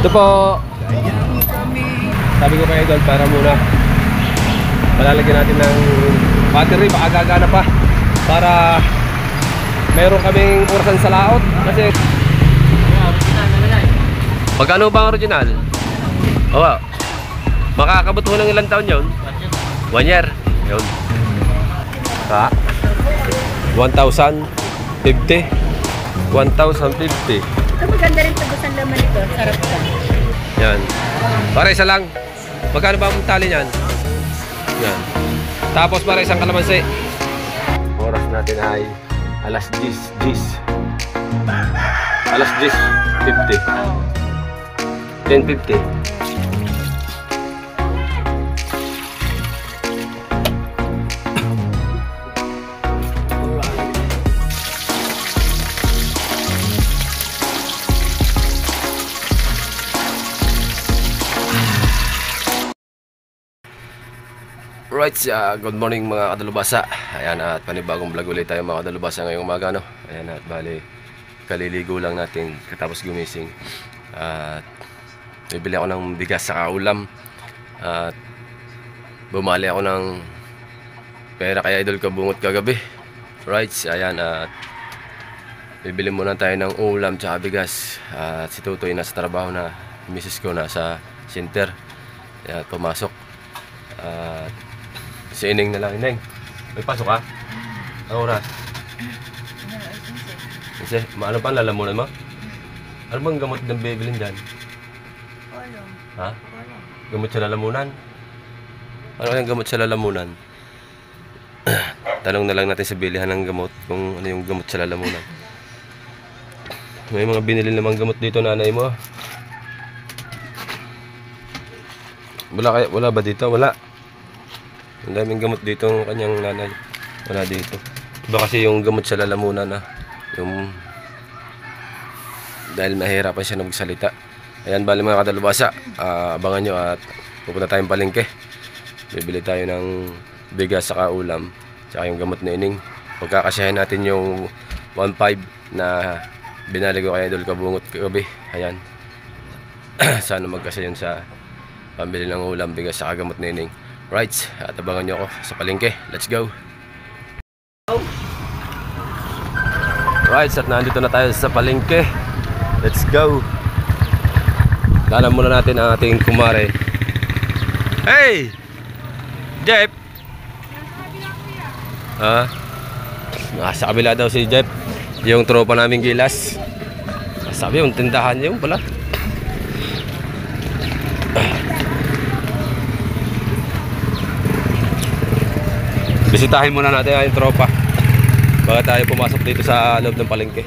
Ito po. Sabi ko kay Idol, para muna palalagyan natin ng battery, baka gagana pa, para meron kaming orasan sa laot. Kasi magkano ba ang original? Oo, makakabot mo ng ilang taon yun? 1 year. Yun. Ha? 1,050. 1,050. Ito maganda rin tagusan laman ito. Sarap ka. Yan. Para isa lang. Magkano ba ang tali niyan? Yan. Tapos para isang kalamansi. Oras natin ay alas 10. Alas 10:50. 10:50. Right, good morning mga kadalubasa. Ayan, at panibagong vlog ulit tayo mga kadalubasa ngayong umaga, no? Ayan, at bali kaliligo lang natin katapos gumising. At bibili ako ng bigas sa kaulam. At bumali ako ng pera kay Idol Kabungot kagabi. Right, ayan, at bibili muna tayo ng ulam tsaka bigas. At si Tutoy nasa trabaho na, misis ko nasa center. Ayan, pumasok. At si Ineng na lang. Ineng, may pasok ka? Ang oras? Kasi, ano pa ang lalamunan mo? Ano bang gamot ng bibilin dyan? Ha? Gamot sa lalamunan? Ano yung gamot sa lalamunan? Tanong na lang natin sa bilihan ng gamot kung ano yung gamot sa lalamunan. May mga binili namang gamot dito, nanay mo. Wala ba dito? Wala. Ang daming gamot dito ng kanyang nanay. Wala dito. Iba kasi yung gamot sa lalamunan na. Yung dahil mahirapan siya na magsalita. Ayan, bali mga kadalubasa. Abangan nyo at pupunta tayong palengke. Bibili tayo ng bigas sa kaulam. Tsaka yung gamot na Ining. Pagkakasyahin natin yung 1.5 na binali ko kay Idol Kabungot kagabi. Ayan. Sana magkasya yun sa pambili ng ulam, bigas sa gamot na Ining. Right, at abangan nyo ako sa palengke. Let's go. Right, at nandito na tayo sa palengke. Let's go. Dala muna natin ang ating kumare. Hey! Jeff! Nasa kabila daw si Jeff. Yung tropa naming Gilas. Sabi yung tindahan niya yung pala. Bisitahin muna natin ang tropa bago tayo pumasok dito sa loob ng palengke.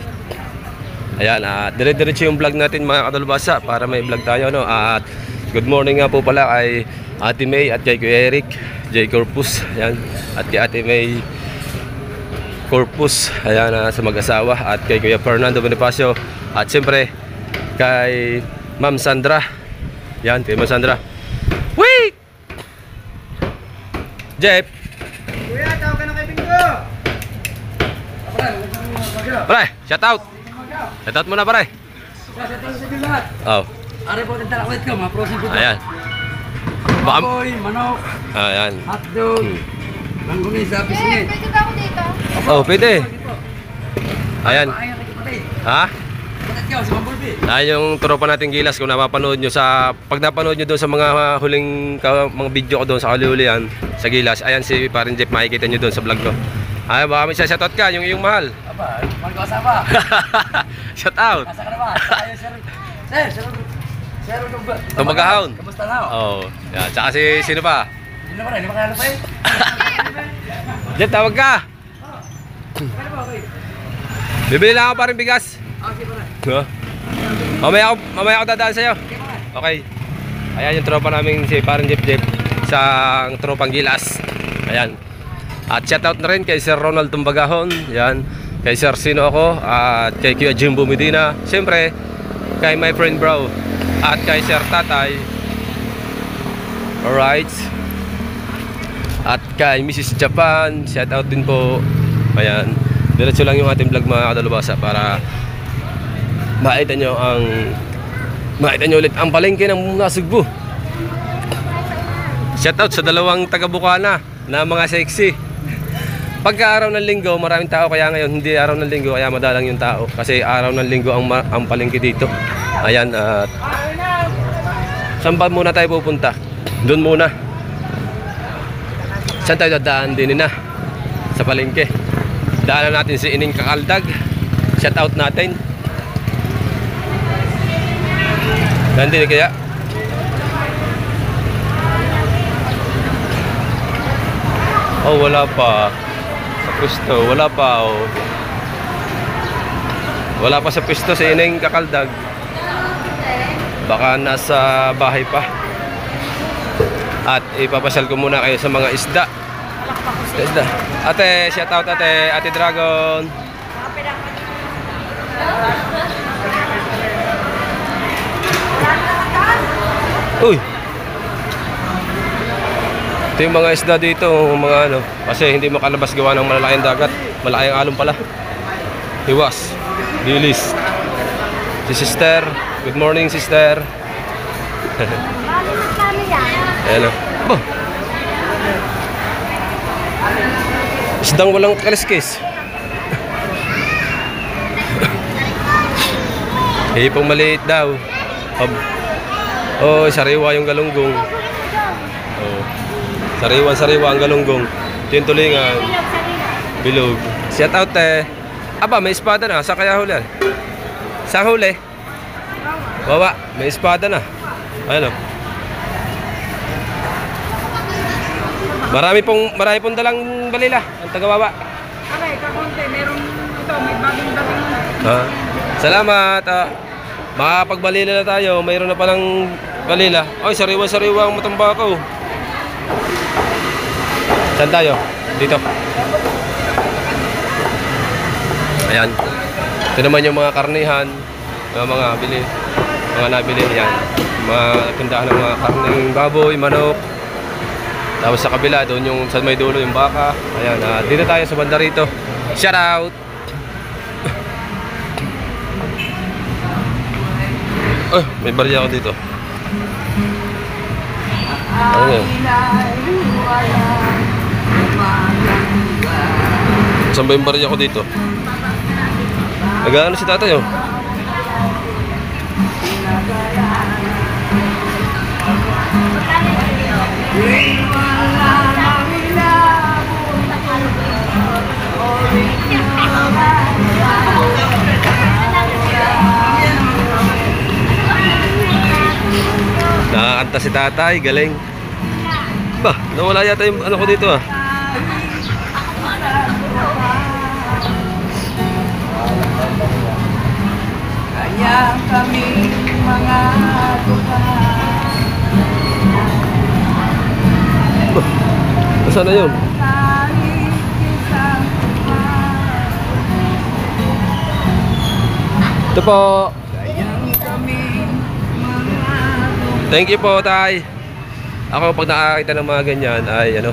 Ayan, dire-diretso yung vlog natin mga kadalubasa para may vlog tayo, no? At good morning nga po pala kay Ate May at kay Kuya Eric J. Corpus. Ayan, at kay Ate May Corpus, ayan, sa mag-asawa, at kay Kuya Fernando Bonifacio, at siyempre kay Ma'am Sandra. Ayan, kay Ma'am Sandra. Wait! Jeff! Kuya, tawag ka na kay Bingo! Pare, shout out! Shout out muna pare! Shout out sa inyo lahat! Oh. Are po ng talakawit ko, mga prosin po. Ayan. Baboy, manok, Ayan. hotdog, langgunin sa pisngit. Pwede ba ako dito? Oh, pwede. Ayan. Ha? Batat ka, sa Bumblebee. Ayan yung tropa nating Gilas. Kung napapanood nyo sa, pag napanood nyo doon sa mga huling mga video ko doon sa huli-hulihan sa Gilas, ayan si Parin Jeff, makikita nyo doon sa vlog ko. Ay, baka may shoutout ka, yung mahal. Aba, mahal ko kasama. Shout out. Nasa ka naman. Sir, Tumagahon. kamusta na? Oh, yan. Tsaka sino pa? Hindi na pa rin, hindi makilala pa eh. Jeff, tawag ka. Kaya ba, okay? Bibili lang ako pa rin bigas. Okay, pala. Huh? Mamaya ako dadaan sa'yo. Okay. Ayan yung tropa namin si Parin Jeff sa tropang Gilas. Ayan. At shoutout na rin kay Sir Ronald Tumbagahon. Ayan. Kay Sir Sino ako. At kay Kuya Jimbo Medina. Siyempre kay my friend bro. At kay Sir Tatay. Alright. At kay Mrs. Japan. Shoutout din po. Ayan. Diretso lang yung ating vlog mga kadalubasa para makita nyo ang Makita nyo ulit ang palengke ng Nasugbu. Shoutout sa dalawang taga Bukana na mga sexy. Pagka araw ng linggo, maraming tao, kaya ngayon hindi araw ng linggo, kaya madalang yung tao. Kasi araw ng linggo ang palengke dito. Ayan, at saan ba muna tayo pupunta? Doon muna. Saan tayo dadaan din na? Sa palengke. Daanan natin si Ining Kakaldag. Shoutout natin. Nandun kaya? Oh, wala pa. Sa pwesto, wala pa. Oh. Wala pa sa pwesto si Ining Kakaldag. Baka nasa bahay pa. At ipapasyal ko muna kayo sa mga isda. Isda. Ate, shoutout ate. Ate Dragon. Uy! Ito yung mga isda dito, mga ano. Kasi hindi makalabas gawa ng malalaking dagat. Malaking alon pala. Hiwas. Dilis. Si sister. Good morning, sister. Ayan o. Bo! Isdang walang kaliskis. Hipong maliit daw. Oh, sariwa yung galunggong. Oh. Sariwa ang galunggong. Ito yung tulingan. Bilog. Shout out eh. Aba, may espada na. Sa kaya huli? Sa huli? Wawa, may espada na. Ayun o. Marami pong dalang balila. Ang taga-wawa. Okay, kakunti. Meron ito. May bagong-bagong. Salamat. Makapagbalila na tayo. Mayroon na palang balila. Ay, sariwa-sariwa ang matambakaw. Saan tayo? Dito. Ayan. Ito naman yung mga karnihan. Mga bili. Mga nabili. Ayan. Mga tindahan ng mga karning baboy, manok. Tapos sa kabila, doon yung sa may dulo yung baka. Ayan. Dito tayo sa banda rito. Shout out! Ay, may barya ako dito. Ano yun? Saan ba yung barya ko dito? Nag-ano si tatay oh? Nakakanta si tatay, galing. Bah, nawala yata yung ano ko dito ah. Kaya kami mga Bah, nasaan na yun? Ito po. Thank you po, tay. Ako pag nakakita ng mga ganyan ay ano,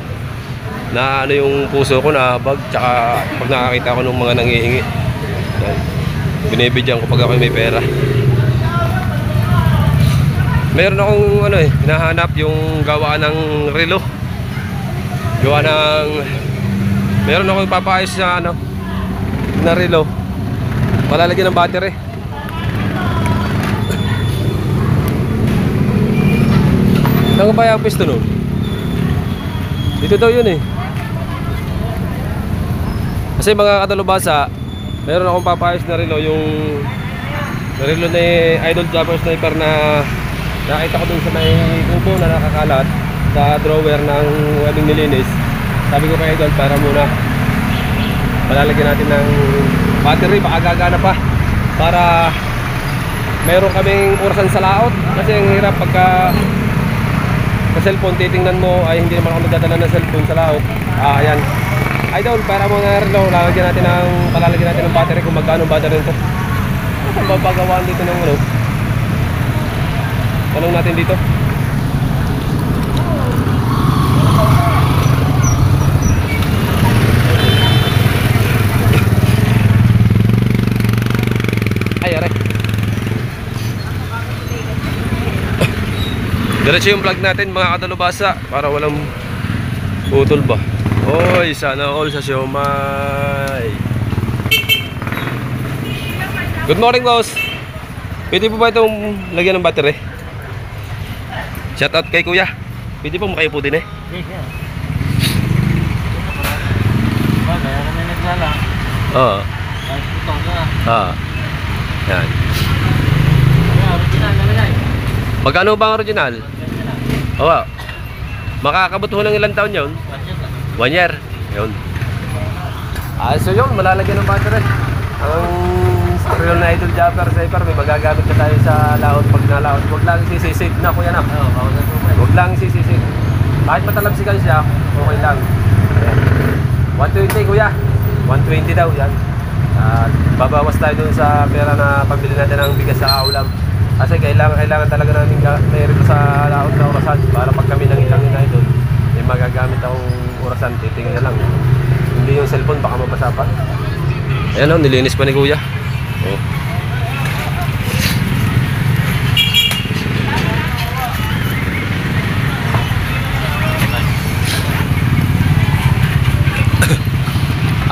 na ano yung puso ko na bag, tsaka pag nakakita ko ng mga nangihingi. Binibigyan ko pag ako may pera. Meron akong ano eh, hinahanap yung gawa ng relo. Gawa ng meron akong ipapaayos na ano na relo. Palalagyan ng battery. Saan ba yung pisto nun? Dito daw yun eh. Kasi mga kadalubasa, meron akong papayos na relo. Yung relo ni Idol Jumper Sniper na nakita ko dun sa may kubo na nakakalat sa drawer ng wedding nilinis. Sabi ko kay Idol, para muna palalagyan natin ng battery, baka gagana pa, para meron kaming orasan sa laot. Kasi ang hirap pagka sa cellphone, titingnan mo ay hindi naman ako nagdadala ng cellphone sa laot. Ayan. Idol, para mo na relo, palalagyan natin ng battery kung magkano battery nito. Saan ba bagawaan dito ng ano? Tanong natin dito. Ay, aray. Diretso yung vlog natin mga kadalubasa para walang putol ba. Oy, sana all sa siomay. Good morning, boss. Pwede po ba itong lagyan ng battery? Shout out kay kuya. Pwede po makaipo din eh. Oo. Yan. Magkano ba ang original? Oo. Makakabot ho ng ilang taon yun? 1 year. Yun. So yun, malalagyan ng battery. Ang real na idol jumper saver, may magagamit na tayo sa laot pag nalaot. Huwag lang sisisid na kuya na. Huwag lang sisisid. Kahit matalabsikan siya, okay lang. Ayan. 120 kuya. 120 daw yan. Babawas tayo dun sa pera na pambili natin ng bigas sa ulam. Kasi kailangan talaga namin may rito sa laot na orasan para pag kami nangitang na idol, may magagamit akong orasan, titingin na lang. Hindi yung cellphone, baka mabasa pa. Ayan o, nilinis pa ni kuya. Oh.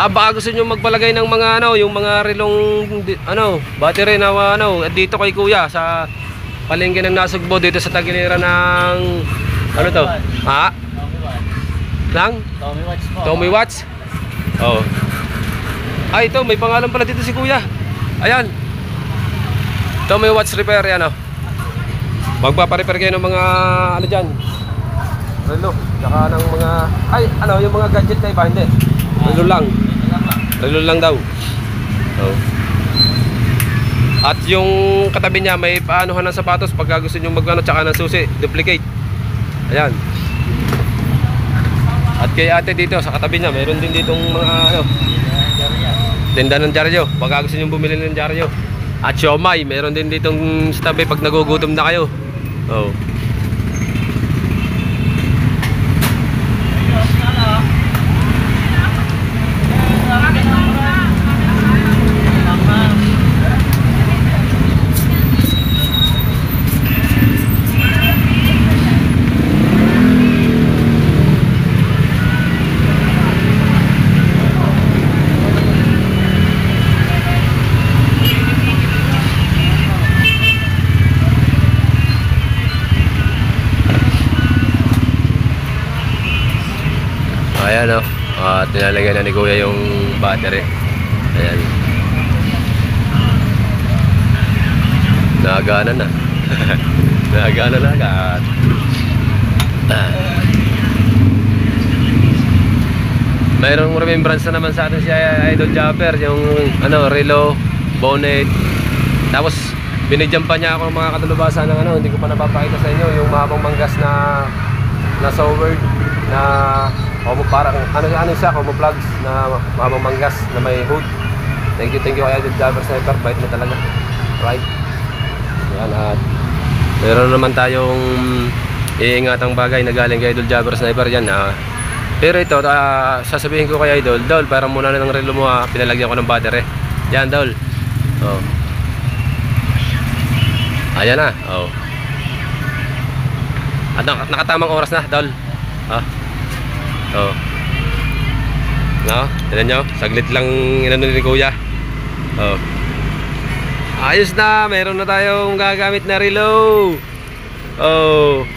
Baka gusto nyo magpalagay ng mga yung mga relong battery na dito kay kuya sa palengke ng Nasugbo dito sa tagiliran ng to? Lang? Tommy Watch. Oh. Ito may pangalan pala dito si kuya. Ayan. Tommy Watch Repair yan Magpapa-repair kayo ng mga diyan. Relo, saka ng mga yung mga gadget na iba hindi. Relo lang. Relo lang daw. Oh. At yung katabi niya may paanuhan ng sapatos pagka gusto niyo tsaka ng susi, duplicate. Ayan. At kay ate dito sa katabi niya, mayroon din ditong mga tinda ng dyaryo. Pagka gusto niyo bumili ng dyaryo. At siomay, mayroon din ditong sa tabi pag nagugutom na kayo. Oh. Ayan tinalagay na ni kuya yung battery. Ayan. Nagana na. Nagana na agad. Mayroong remembrance na naman sa atin si Idol Jumper, yung relo, bonnet. Tapos binigyan pa niya ako ng mga kadalubasa ng hindi ko pa napapakita sa inyo, yung mahabang manggas na sowered na parang siya, camouflage na mahabang manggas na may hood. Thank you kay Idol Jumper Sniper, bait mo talaga. Right. Yan, at meron naman tayong iingatang bagay na galing kay Idol Jumper Sniper yan pero ito sasabihin ko kay Idol, Dol, para muna na ng relo mo pinalagyan ko ng battery. Yan Dol. Oh. Ayan na. Oh. At nakatamang oras na Dol. Oh. No, tignan nyo, saglit lang inano ni kuya. Oh. Ayos na, meron na tayong gagamit na relo. Oh.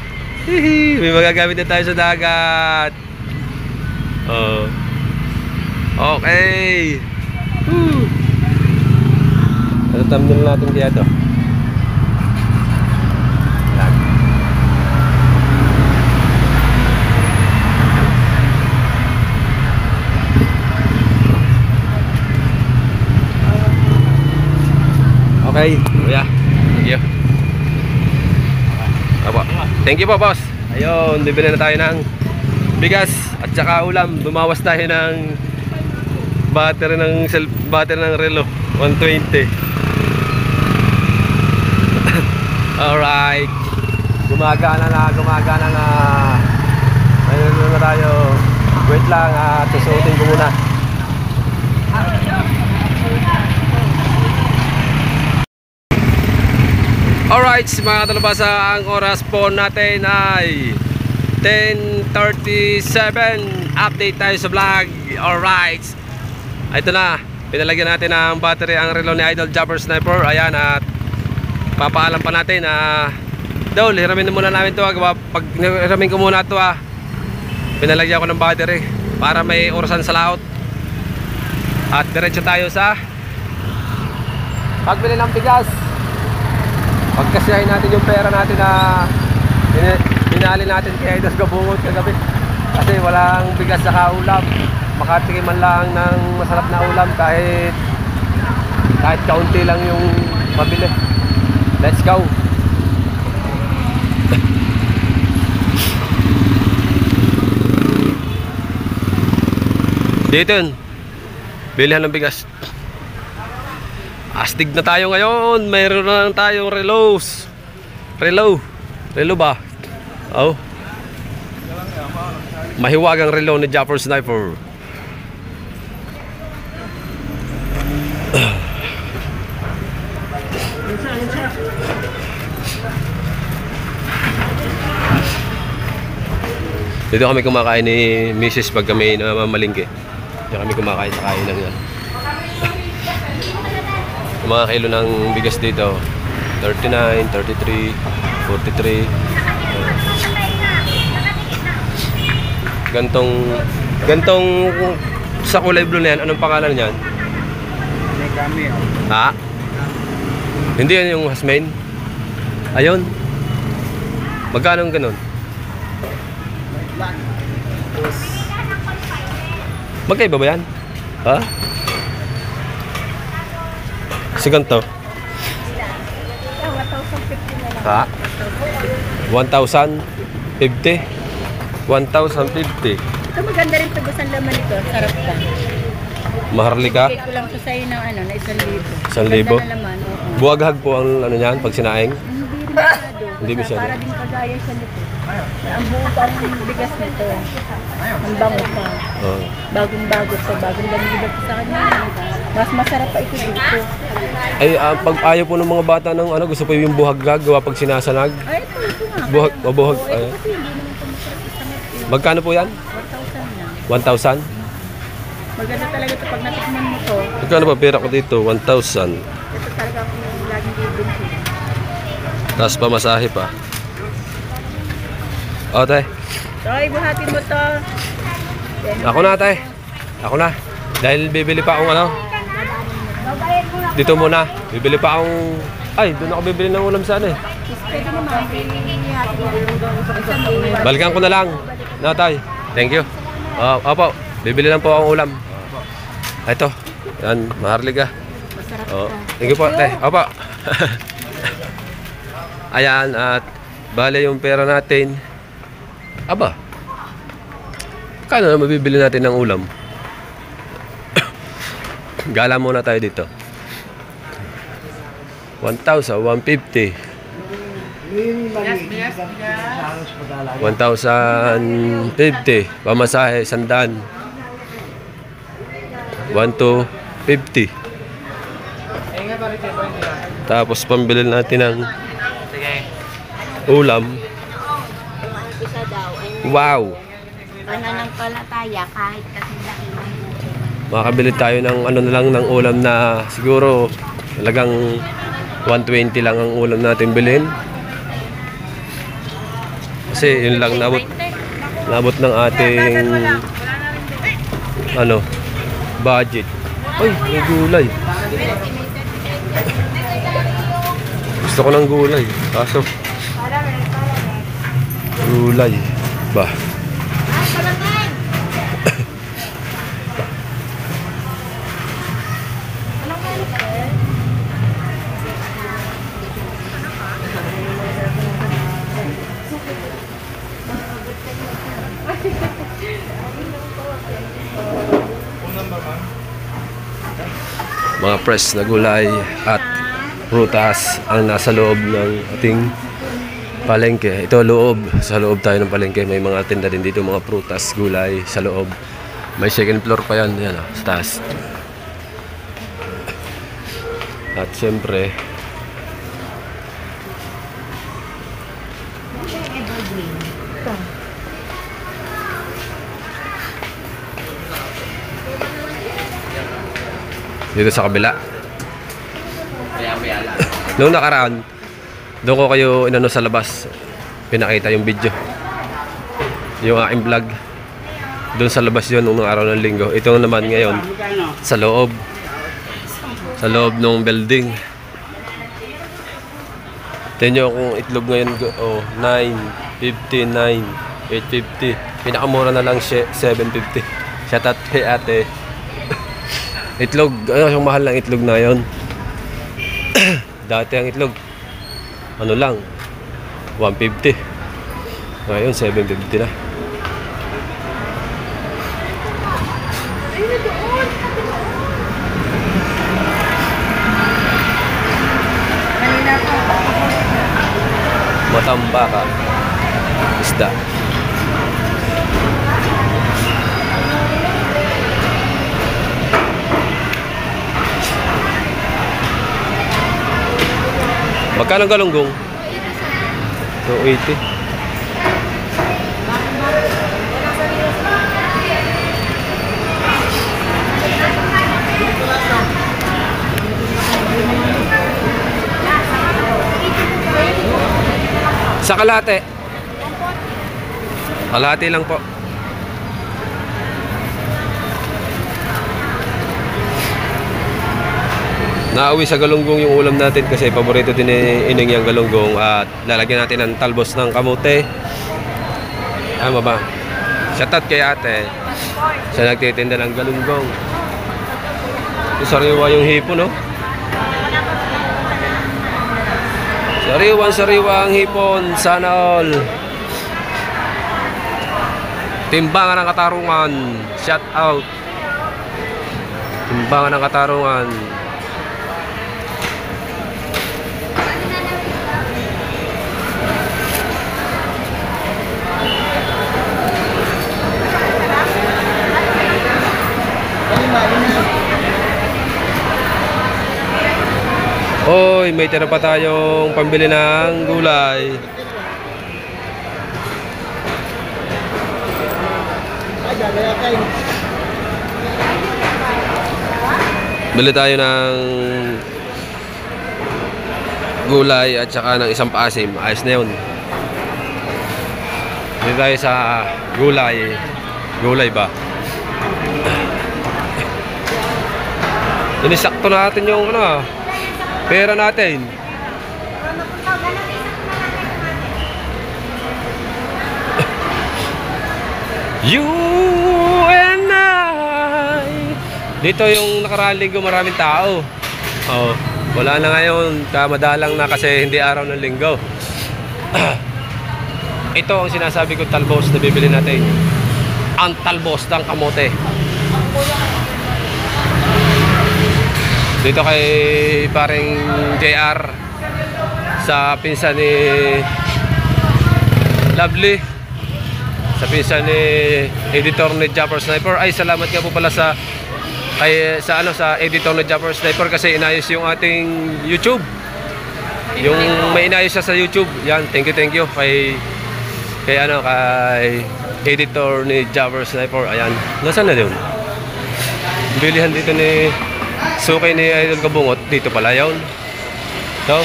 Hihi, may magagamit na tayo sa dagat. Oh. Okay. Ano thumbnail natin dito? Okay, kuya. Thank you. Thank you po, boss. Ayun, bibili na tayo ng bigas at saka ulam. Bumawas tayo ng battery ng relo 120. Alright. Gumagana na. Ayun na tayo. Wait lang at susuotin ko muna. Alright, mga katalabasa, ang oras po natin ay 10:37. Update tayo sa vlog. Alright, ito na, pinalagyan natin ng battery ang relo ni Idol Jumper Sniper. Ayan, at papaalam pa natin na Dol, hiramin muna namin to. Pag hiramin ko muna to, pinalagyan ko ng battery para may orasan sa laot. At diretso tayo sa pagbili ng bigas. Pagkasiyahin natin yung pera natin na pinali natin kay Idol Gabungot kagabi. Kasi walang bigas sa ulam. Makatingin man lang ng masarap na ulam kahit kaunti lang yung mabili. Let's go. Dito yun, bilihan ng bigas. Astig na tayo ngayon. Mayroon na lang tayong relos. Relo ba? Oh, mahiwagang relo ni Jumper Sniper. Dito kami kumakain ni Mrs. pag kami namamalingke. Dito kami kumakain sa kainan yan. Yung mga kilo ng bigas dito, 39, 33, 43. Gantong sa kulay blue na yan, anong pangalan niyan? Ha? Hindi yan yung hasmain? Ayun. Magkano ganon? Magkaiba ba yan? Ha? Si ganito? 1,050 na lang. Ha? 1,050? 1,050. Ito maganda rin tubusan laman nito. Sarap ka. Maharlika? Bigay ko lang po sa'yo ng ano, na 1,000. 1,000? Ganda na laman, oo. Buwaghag po ang ano niyan pag sinaing? Hindi rin masyado. Hindi masyado. Para din kagaya sa nito. Ang buo pa ang bigas nito. Ang bango pa. Oh. Bagong-bago pa. Bagong lamigod pa sa kanya. Mas masarap pa ito dito. Ay, pag ayaw po ng mga bata ng ano, gusto po yung buhaghag gawa pag sinasanag. Ay, ito nga. Buhag. Oo, ito Ay. kasi hindi naman ito masarap isang. Magkano po yan? 1,000 lang. 1,000? Maganda talaga ito pag natikman mo to. Magkano ba pera ko dito? 1,000. Ito talaga ako laging bibili. Tapos pamasahe pa. O, tay. Roy, buhatin mo to. Ako na, tay. Ako na. Dahil bibili pa akong ano. Dito muna. Bibili pa akong... Ay, doon ako bibili ng ulam sana eh. Pwede naman. Isang Balikan ko na lang. Na, tay. Thank you. Opo. Bibili lang po akong ulam. Ito. Yan. Maharlika. masarap Oh. ka. Thank you po, tay. Opo. Ayan. At bale yung pera natin. Aba. Kano na mabibili natin ng ulam? Gala muna tayo dito. 1,000, 150. 1,050. Pamasahe, 100. 1,250. Tapos pambili natin ng ulam. Isa daw. Wow! Pananampalataya kahit kasi laki ng Makakabili tayo ng ano na lang ng ulam na siguro talagang 120 lang ang ulam natin bilhin. Kasi yun lang nabot ng ating ano budget. Ay, may gulay. Gusto ko ng gulay. Kaso gulay ba? Mga fresh na gulay at prutas ang nasa loob ng ating palengke. Ito loob, sa loob tayo ng palengke. May mga tinda din dito, mga prutas, gulay sa loob. May second floor pa yan, yan sa taas. At syempre Dito sa kabila. Noong nakaraan, doon ko kayo inano sa labas. Pinakita yung video. Yung aking vlog. Doon sa labas yun noong araw ng linggo. Ito naman ngayon sa loob. Sa loob ng building. Tignan nyo kung itlog ngayon. Oh, 9.50, 8.50. Pinakamura na lang 7.50. Shoutout kay ate. Itlog. Ano yung mahal ng itlog na yun? Dati ang itlog ano lang 150. Ngayon 750 na. Matambaka isda. Magkano galunggong? 280. Sa kalate. Kalate lang po. Nauwi sa galunggong yung ulam natin kasi paborito din ni Ining yung galunggong at lalagyan natin ng talbos ng kamote. Tama ba? Shoutout kay ate. Siya nagtitinda ng galunggong. Sariwa yung hipon, no? Sariwa ang hipon. Sana all. Timbangan ng Katarungan. Shoutout. Timbangan ng Katarungan. Oy, may tira pa tayong pambili ng gulay. Bili tayo ng gulay at saka ng isang paasim. Ayos na yun. Bili tayo sa gulay. Gulay ba? Inisakto natin yung ano, pera natin. You and I. Dito yung nakaraang linggo maraming tao. Oh, wala na ngayon, kamadalang na kasi hindi araw ng linggo. Ito ang sinasabi ko talbos na bibili natin. Ang talbos ng kamote. Dito kay paring JR sa pinsan ni Lovely, sa pinsan ni editor ni Japper Sniper. Ay, salamat nga po pala sa editor ni Japper Sniper kasi inayos yung ating YouTube. Yung may inayos siya sa YouTube. Yan, thank you kay editor ni Japper Sniper. Ayan, nasaan na yun? Bilihan dito ni Sukay ni Idol Kabungot, dito pala yun. So,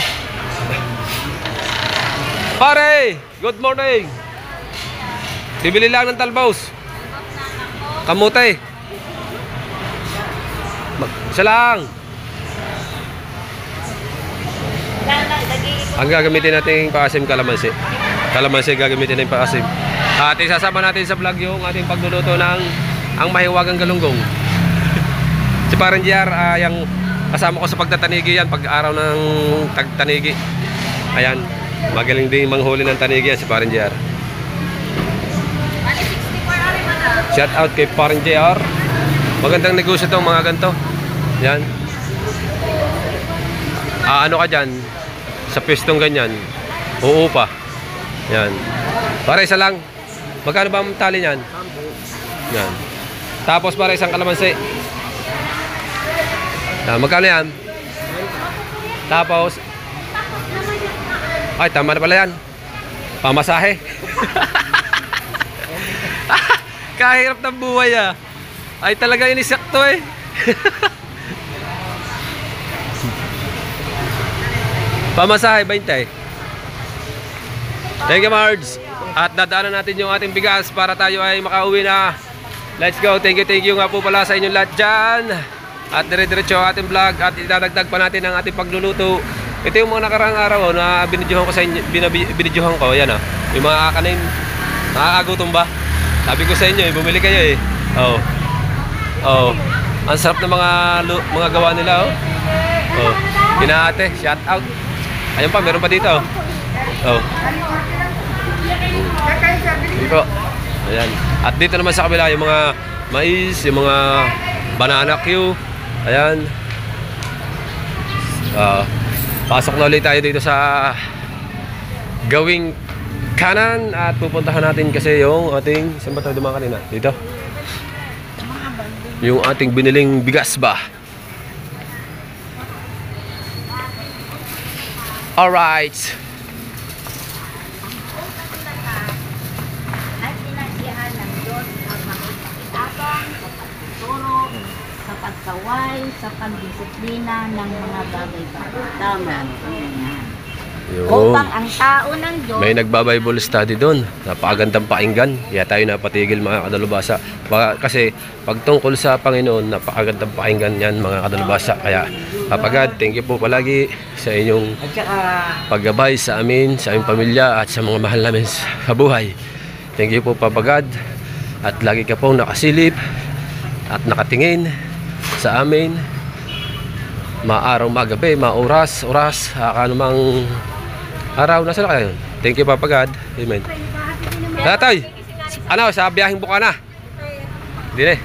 pare, good morning. Bibili lang ng talbos. Kamote. Isa lang. Ang gagamitin natin paasim kalamansi. Kalamansi gagamitin natin paasim. At isasama natin sa vlog yung ating pagluluto ng ang mahiwagang galunggong. Si Parang JR, yung kasama ko sa pagtatanigi yan, pag-araw ng tagtanigi. Ayan, magaling din manghuli ng tanigi yan si Parang JR. Shout out kay Parang JR. Magandang negosyo itong mga ganito. Yan. Ano ka dyan? Sa pistong ganyan. Oo pa. Yan. Para isa lang. Magkano ba ang tali niyan? Yan. Tapos para isang kalamansi. Magkano yan? Tapos ay, tama na pala yan. Pamasahe. Kahirap ng buhay ah. Ay talaga inisakto eh. Pamasahe, 20. Thank you, Marge. At dadaanan natin yung ating bigas para tayo ay makauwi na. Let's go. Thank you nga po pala sa inyong lahat dyan. At dire-diretso ang ating vlog at idadagdag pa natin ang ating pagluluto. Ito yung mga nakaraang araw na binidyohan ko sa inyo, binidyohan ko. Yan yung mga kakanin. Nakakagutom ba? Sabi ko sa inyo bumili kayo Ang sarap ng mga gawa nila Kina ate, shout out. Ayun pa, meron pa dito Dito. Ayan. At dito naman sa kabila yung mga mais, yung mga banana Q. Ayan. Pasok na ulit tayo dito sa gawing kanan at pupuntahan natin kasi yung ating, saan ba tayo dumaan kanina? Dito. Yung ating biniling bigas ba? Alright. At sinasiyahan ng Diyos ang makipagkitapang sa pagtuturo, sa pagkaway, sa pagdisiplina ng mga bagay-bagay. Tama. Upang ang tao ng Diyos May nagba-Bible study doon. Napakagandang pakinggan. Kaya tayo napatigil mga kadalubhasa. Kasi pag tungkol sa Panginoon, napakagandang pakinggan yan mga kadalubhasa. Kaya Papa God, thank you po palagi sa inyong paggabay sa amin, sa aming pamilya at sa mga mahal namin sa buhay. Thank you po Papa God. At lagi ka pong nakasilip at nakatingin sa amin. Maaraw, magabi, maoras, anumang araw na sila kayo. Thank you Papa God. Amen. Tatay, sa biyaheng Bukana. Hindi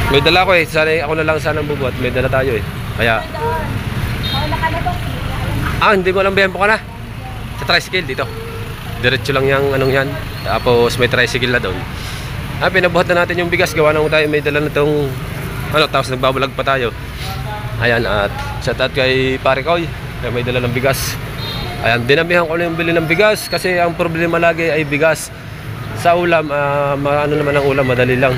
May dala ko sana ako na lang sana bubuhat. May dala tayo Kaya hindi mo lang biyaheng Bukana. Sa tricycle dito. Diretso lang yung anong yan. Tapos may tricycle na doon. Pinabuhat na natin yung bigas. Gawa na tayo. May dala na itong tapos nagbabulag pa tayo. Ayan, at shout out kay Pare Koy na may dala ng bigas. Ayan, dinamihan ko na yung bili ng bigas. Kasi ang problema lagi ay bigas. Sa ulam, ano naman ang ulam, madali lang.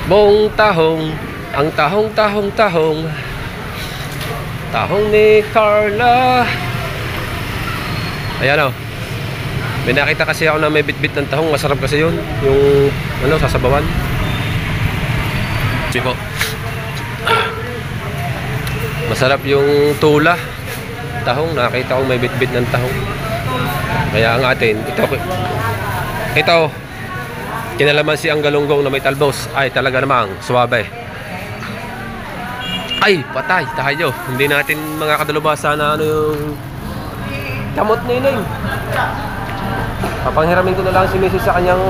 Buong tahong, ang tahong ni Carla. Ayan may nakita kasi ako na may bit-bit ng tahong. Masarap kasi yun. Yung sasabawan. Tipo masarap yung tula tahong. Nakita ko may bit-bit ng tahong. Kaya ang atin ito kinalamansi ang galunggong na may talbos. Ay talaga namang suwabe. Ay patay tayo. Hindi natin mga kadalubhasa na yung kamot nining. Papanghiramin ko na lang si Mrs. sa kanyang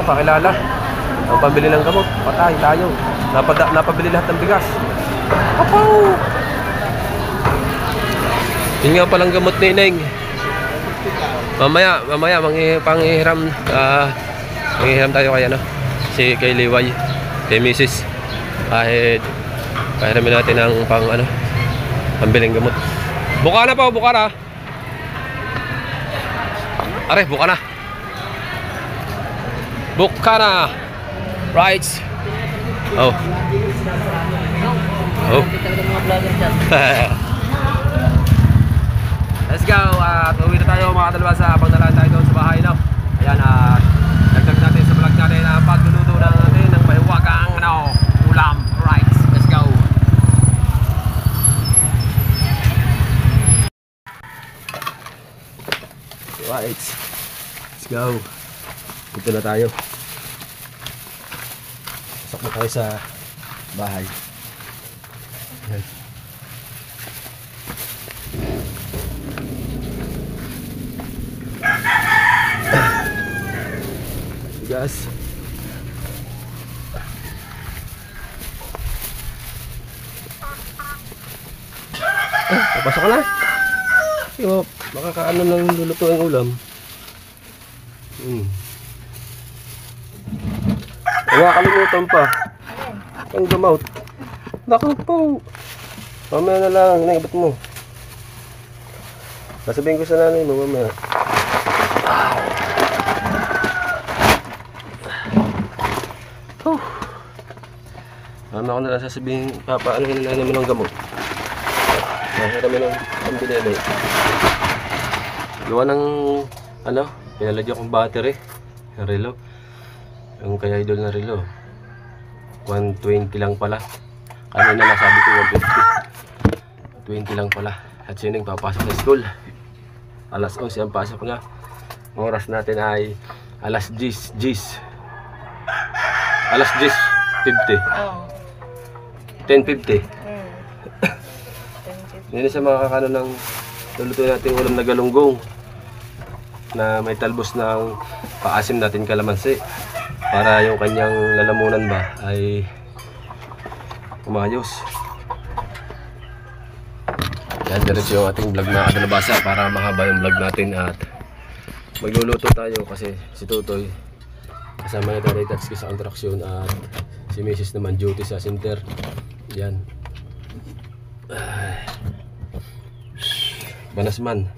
pakilala ang pambili ng gamot. Patay tayo. Napabili lahat ng bigas. Papaw! Yun nga palang gamot ni Ineng. Mamaya panghihiram tayo kay kay Liway, kay Mrs. Kahit pahiramin natin ang pambiling gamot. Bukana pa, Bukana. Are, Bukana. Bukana. Right. Let's go. Uwi na tayo mga kadalubhasa. Habang nalaan tayo doon sa bahay Ayan, dagdag natin sa vlog natin ang pagluluto natin ng mahiwagang ulam. Right. Let's go. Right. Let's go. Dito na tayo. Pasok na tayo sa bahay. Ayan. Bigas. Papasok ka na. Makakaano lang luluto ang ulam. Kalimutan pa. Ang gamot. Naku po. Mamaya na lang. Naibot mo. Sasabihin ko sa nanay mo mamaya. Mama ko na lang sasabihin, papaano yung nanay mo ng gamot. Nakita kami ng pambinili. Gawa ng, ano, pinalagyan kong battery. Ng relo. Yung kaya idol na relo. 120 lang pala. Kanina nasabi ko 150. 20 lang pala. At sining papasok sa school. Alas 11 ang pasok niya. Ang oras natin ay alas 10. Alas 10:50. Oh. 10:50. Yan sa mga kakano ng luluto natin ulam na galunggong na may talbos ng paasim natin kalamansi para yung kanyang lalamunan ba ay umayos. Yan, diretso yung ating vlog na kadalabasa para mahaba yung vlog natin at magluluto tayo kasi si Tutoy kasama niya tayo taxi sa kontraksyon at si Mrs. naman duty sa center. Yan. Banas man.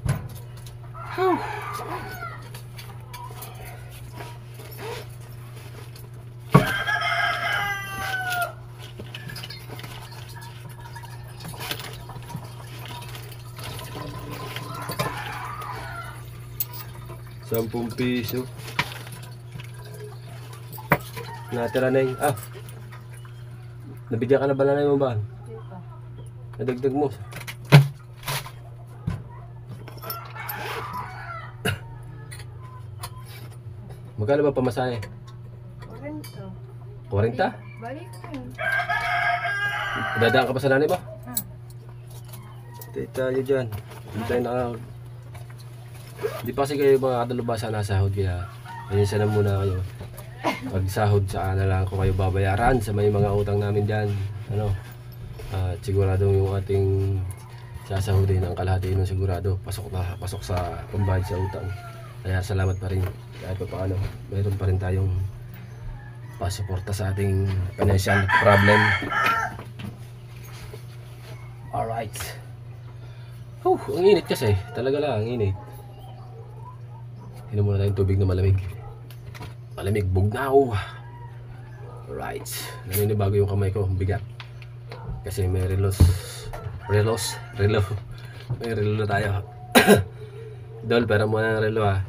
₱10. Natira na yung, nabigyan ka na ba na mo ba? Nadagdag mo. Magkano ba pamasahe? 40. 40? Balik ko yun. Dadaan ka pa sa nanay ba? Tayo tayo dyan. Hindi tayo Hindi pa kasi kayo mga kadalubasa nasahod kaya ayun sana muna kayo. Pag sahod saan na lang ko kayo babayaran sa may mga utang namin dyan. Ano? At sigurado yung ating sasahodin ang kalahati nun sigurado. Pasok sa pambayad sa utang. Kaya salamat pa rin. Kahit pa paano, mayroon pa rin tayong pasuporta sa ating financial problem. Alright. Ang init kasi. Talaga lang, ang init. Inom muna tayong tubig na malamig. Malamig, bugnaw. Alright. Naninibago yung kamay ko, bigat. Kasi may relo. May relo na tayo. Dol, pero muna ng relo ha.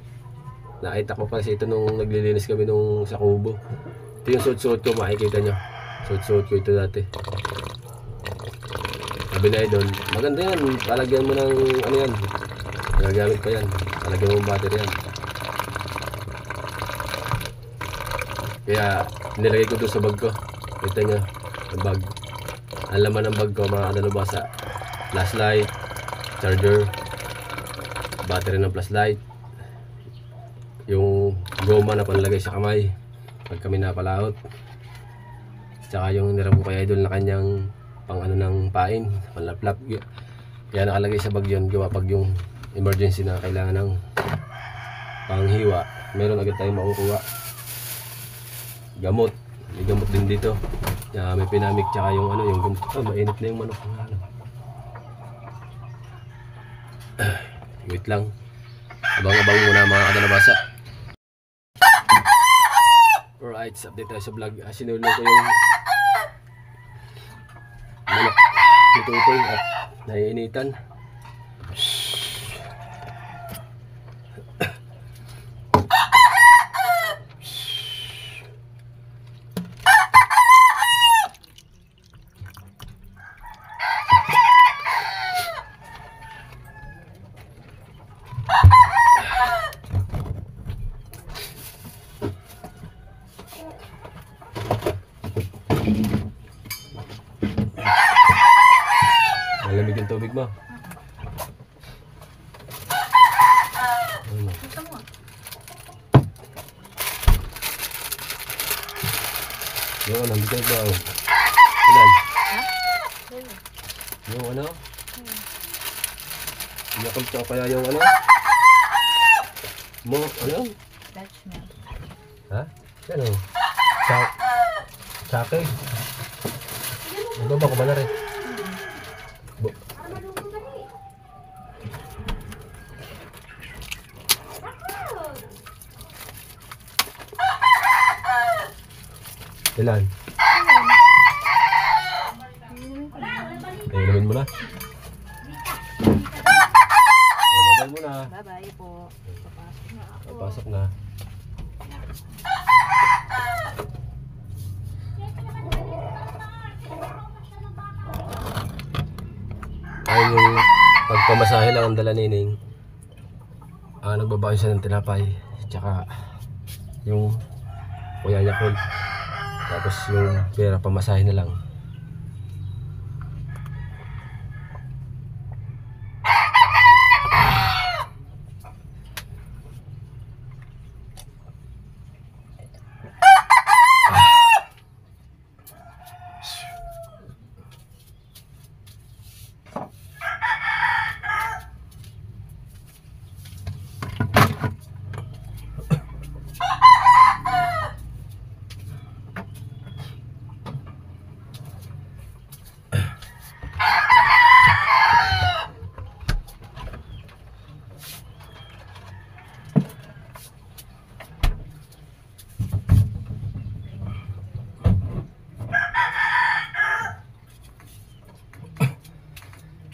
Nakita ko kasi ito nung naglilinis kami nung sa kubo. Ito yung suot-suot ko, makikita nyo. Suot-suot ko ito dati. Sabi na idol, maganda yan. Talagyan mo ng ano yan. Nagagamit pa yan. Talagyan mo ng battery yan. Kaya nilagay ko doon sa bag ko. Kita nyo, ang bag. Ang laman ng bag ko mga kadalubasa. Flashlight, charger, battery ng flashlight, yung goma na panlagay sa kamay pag kami napalahot, tsaka yung niram ko kay idol na kanyang pang ano ng pain, panlaplap. Kaya nakalagay sa bag yun gawa pag yung emergency na kailangan ng panghiwa, meron agad tayong makukuha. Gamot, may gamot din dito. May pinamik tsaka yung ano, yung gamot. Mainit na yung manok. Wait lang. Abang-abang muna mga kadalabasa. Alright, update tayo sa vlog. Sinulo ko yung manok ni Tutoy at naiinitan. Malamig yung tubig mo. Yung ano, bigyan ba? Ilan? Yung ano? Yakult ka kaya yung ano? Mo, ano? Dutch milk. Ha? Ano? Sake? Ano ba ko ba na rin? Ilan? Inumin mo na. Babay mo na. Bye-bye po. Papasok na ako. Papasok na. Ay, yung pagpamasahe lang ang dala nining. Nagbabayo siya ng tinapay. Tsaka yung kuya niya Paul. Tapos yung pera pamasahe na lang.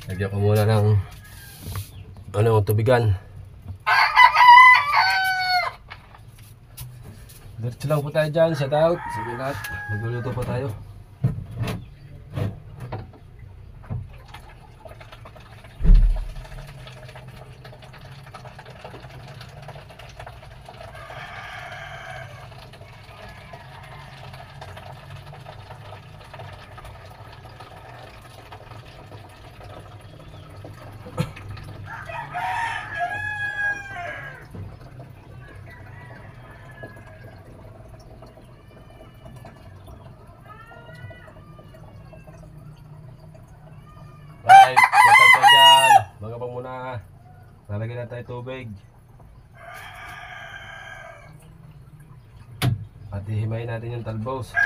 Lagyan ko muna ng tubigan. Diretso lang po tayo dyan. Shout out. Sige lahat. Magluluto po tayo. Right, shout out tayo dyan. Mga pa muna. Lalagyan na tayo tubig. At hihimayin natin yung talbos.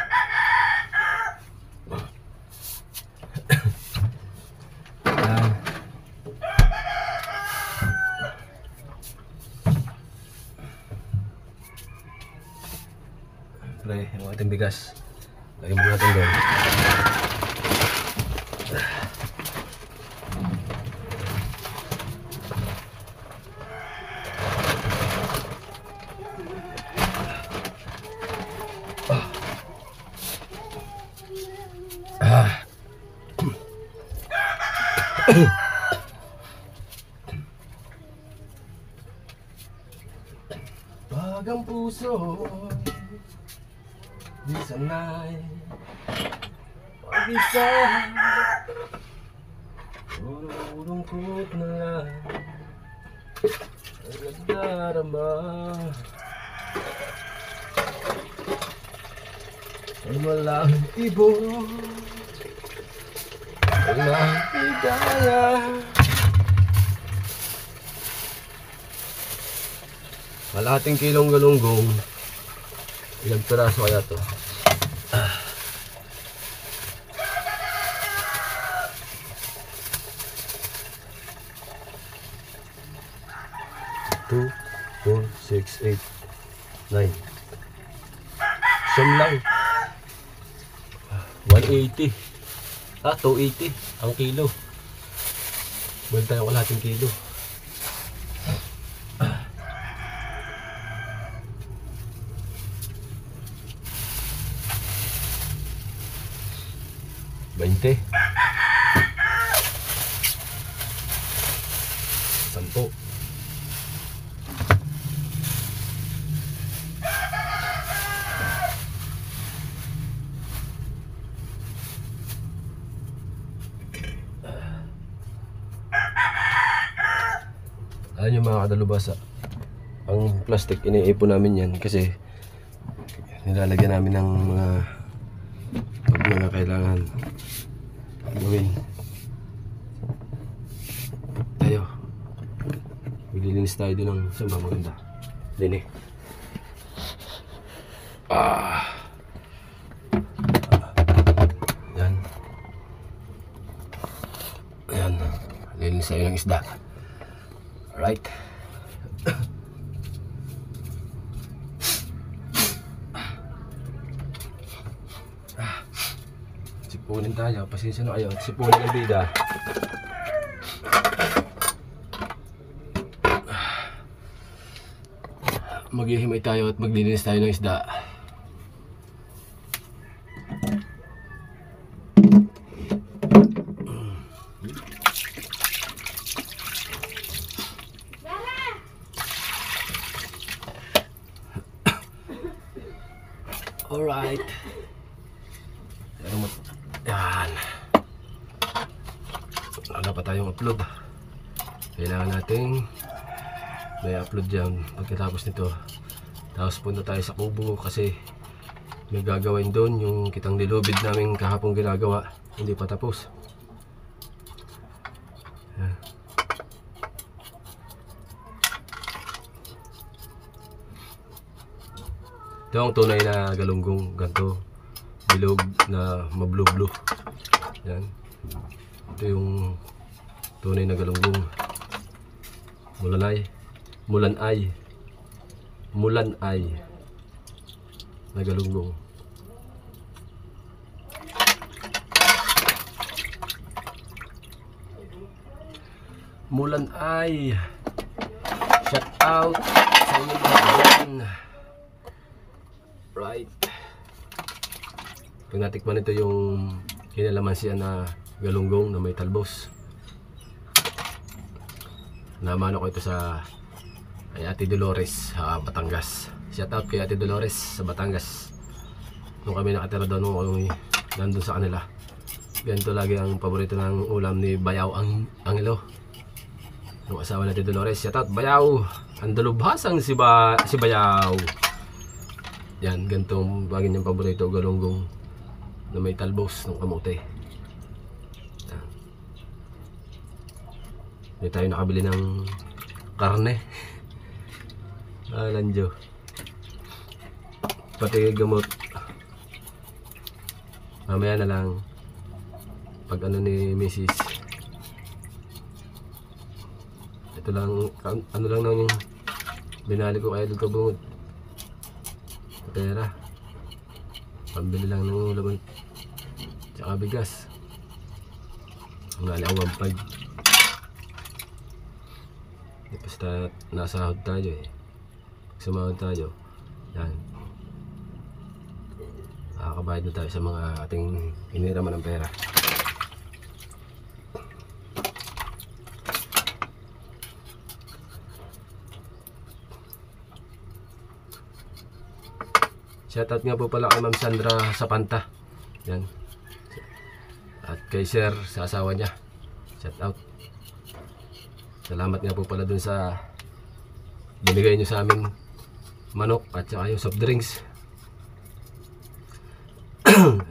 Pre, yung ating bigas. Lagyan mo natin doon. Pag ang puso di sanay mag-isa, puro lungkot na lang ang nagdarama, ay walang tibok, walang higaya. Kalahating kilong galunggong. Ilang piraso kaya to? 2, 4, 6, 8, 9. Siyam lang. 180. 280 ang kilo. Balik tayo kalahating kilo. Sampo. 10. Ayan yung mga kadalubasa. Ang plastic iniipon namin yan kasi nilalagyan namin ng mga kailangan gawin. Tayo maglilinis tayo din ng samba maganda din eh. Yan. Ayan, lilinis tayo ng isda. Alright. sipunin tayo. Pasensya na kayo at sipunin ang bida. Maghihimay tayo at maglilinis tayo ng isda. Alright. Yan. Wala pa tayong upload. Kailangan nating may upload dyan pagkatapos nito. Tapos punta tayo sa kubo kasi may gagawin doon. Yung kitang nilubid namin kahapon ginagawa, hindi pa tapos. Yan. Ito ang tunay na galunggong, ganito bilog na mablu-blue. Yan. Ito yung tunay na galunggong. Mulanay na galunggong. Mulanay. Shout out sa inyo mga dyan. Right. Pag natikman ito yung kinalamansian na galunggong na may talbos. Naman ako ito sa kay Ate Dolores sa Batangas. Shout out kay Ate Dolores sa Batangas. Nung kami nakatira doon, nung nandun sa kanila, ganito lagi ang paborito ng ulam ni Bayaw Angelo, nung asawa ni Ate Dolores. Shout out Bayaw, ang dalubhasang si Bayaw. Yan, ganitong lagi niyang paborito, galunggong na may talbos ng kamote. Yan. Hindi tayo nakabili ng karne. Alanjo. Pati gamot. Mamaya na lang. Pag ano ni Mrs. Ito lang, ano lang nang binali ko kaya dito bungod. Pera. Pambili lang ng ulam tsaka bigas. Ang nalawang 1.5. Basta nasahod tayo eh. Sumahod tayo. Yan. Nakakabayad na tayo sa mga ating hiniraman ng pera. Shoutout nga po pala kay Ma'am Sandra Sapanta. Yan. At kay Sir sa asawa niya. Shoutout. Salamat nga po pala dun sa binigay nyo sa amin manok at saka yung soft drinks.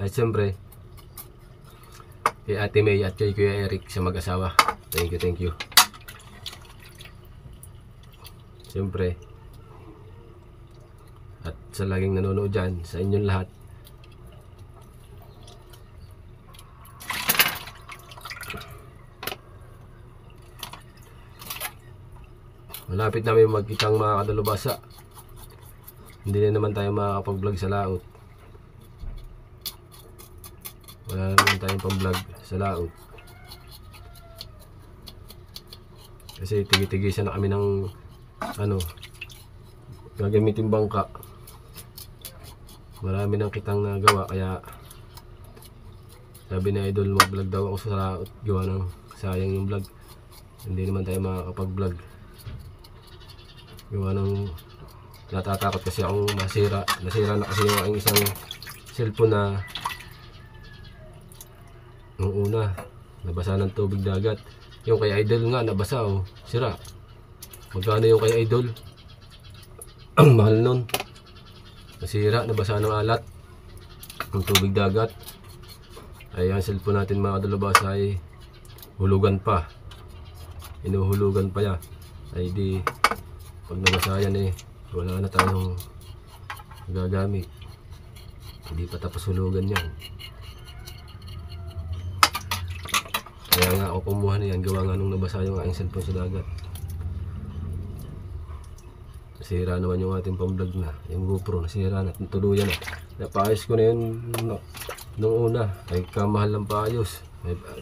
At siyempre kay Ate May at kay Kuya Eric sa mag-asawa. Thank you. Siyempre at sa laging nanonood dyan, sa inyong lahat. Malapit namin magkitang mga kadalubasa. Hindi na naman tayo makakapag-vlog sa laot. Wala naman tayong pang-vlog sa laot. Kasi tigi-tigisan na kami ng ano, gagamitin bangka. Marami nang kitang nagawa, kaya sabi ni Idol mag-vlog daw ako sa laot. Gawa ng sayang yung vlog. Hindi naman tayo makakapag-vlog. Gawa ng natatakot kasi akong nasira na kasi yung aking isang cellphone na nung una nabasa ng tubig dagat. Yung kay Idol nga nabasa, oh, sira. Magkano yung kay Idol? Ang mahal nun. Nasira, nabasa ng alat ng tubig dagat. Ay ang cellphone natin mga kadalubasa ay hulugan pa. Inuhulugan pa yan. Ay di pag nabasa yan eh, wala na tayong gagamit. Hindi pa tapos hulugan yan. Kaya nga ako kumuha na yan, gawa nga nung nabasa yung aking cellphone sa dagat. Nasira naman yung ating pang-vlog na, yung GoPro nasira na, tuluyan na. Napayos ko na yun, no. nung una ay kamahal ng paayos.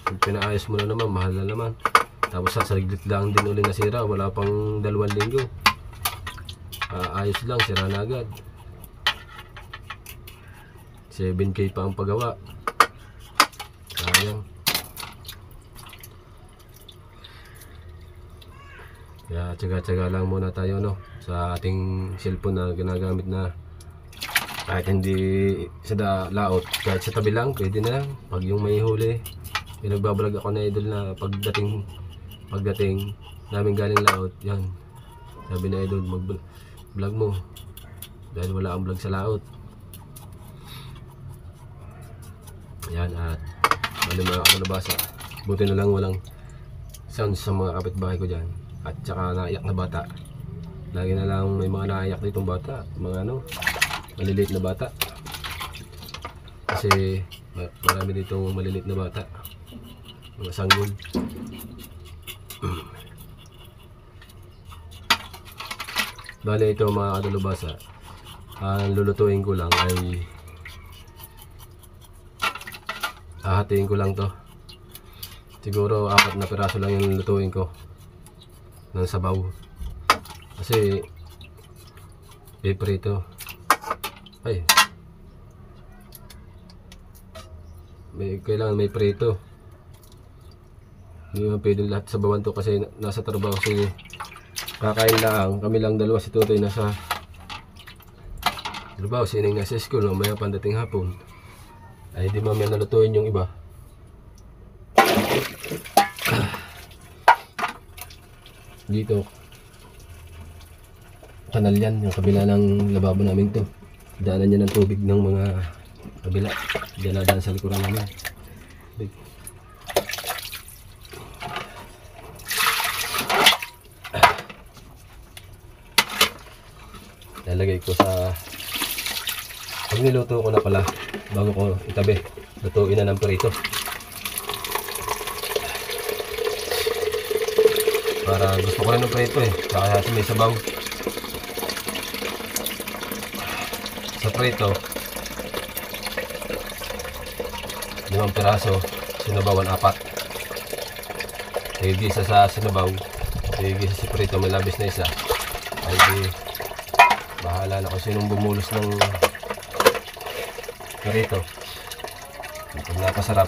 Kung pinaayos mo na naman, mahal na naman. Tapos sasaglit lang din uli nasira, wala pang 2 linggo. Ayos lang, sira na agad. 7K pa ang paggawa. Sayang. Kaya tsaga-tsaga lang muna tayo, no, sa ating cellphone na ginagamit na kahit hindi sa laot, kahit sa tabi lang, pwede na lang. Pag yung may huli, yung nagbablog ako na idol na pagdating namin galing laot, yan. Sabi na idol, mag-vlog mo. Dahil wala ang vlog sa laot. Yan, at bali mga kalabasa. Buti na lang walang sounds sa mga kapitbahay ko dyan. At saka naiyak na bata. Lagi na lang may mga naiyak ditong bata. Mga maliliit na bata. Kasi marami ditong maliliit na bata. Mga sanggol. Bale ito mga kadalubasa, ang lulutuin ko lang ay hahatiin ko lang to. Siguro 4 na piraso lang yung lulutuin ko ng sabaw. Kasi iprito. Ay, kailangan may prito. Hindi naman pwede lahat sabawan to kasi nasa trabaho kasi kakain lang, kami lang dalawa, si Tutoy nasa trabaho, si Ining nasa school, mamaya pandating hapon ay di mamaya nalutuin yung iba. Dito kanal yan, yung kabila ng lababo namin to, daanan niya ng tubig ng mga kabila, dinadaan sa likuran namin. Lalagay ko sa pag niluto ko na pala, bago ko itabi, lutuin na ng prito para gusto ko rin ng prito kaya may sabaw sa prito. 5 piraso, sinabawan 4, igisa sa sinabaw, igisa sa prito, may labis na isa, ay di bahala na kung sinong bumulos ng prito. Pag napasarap.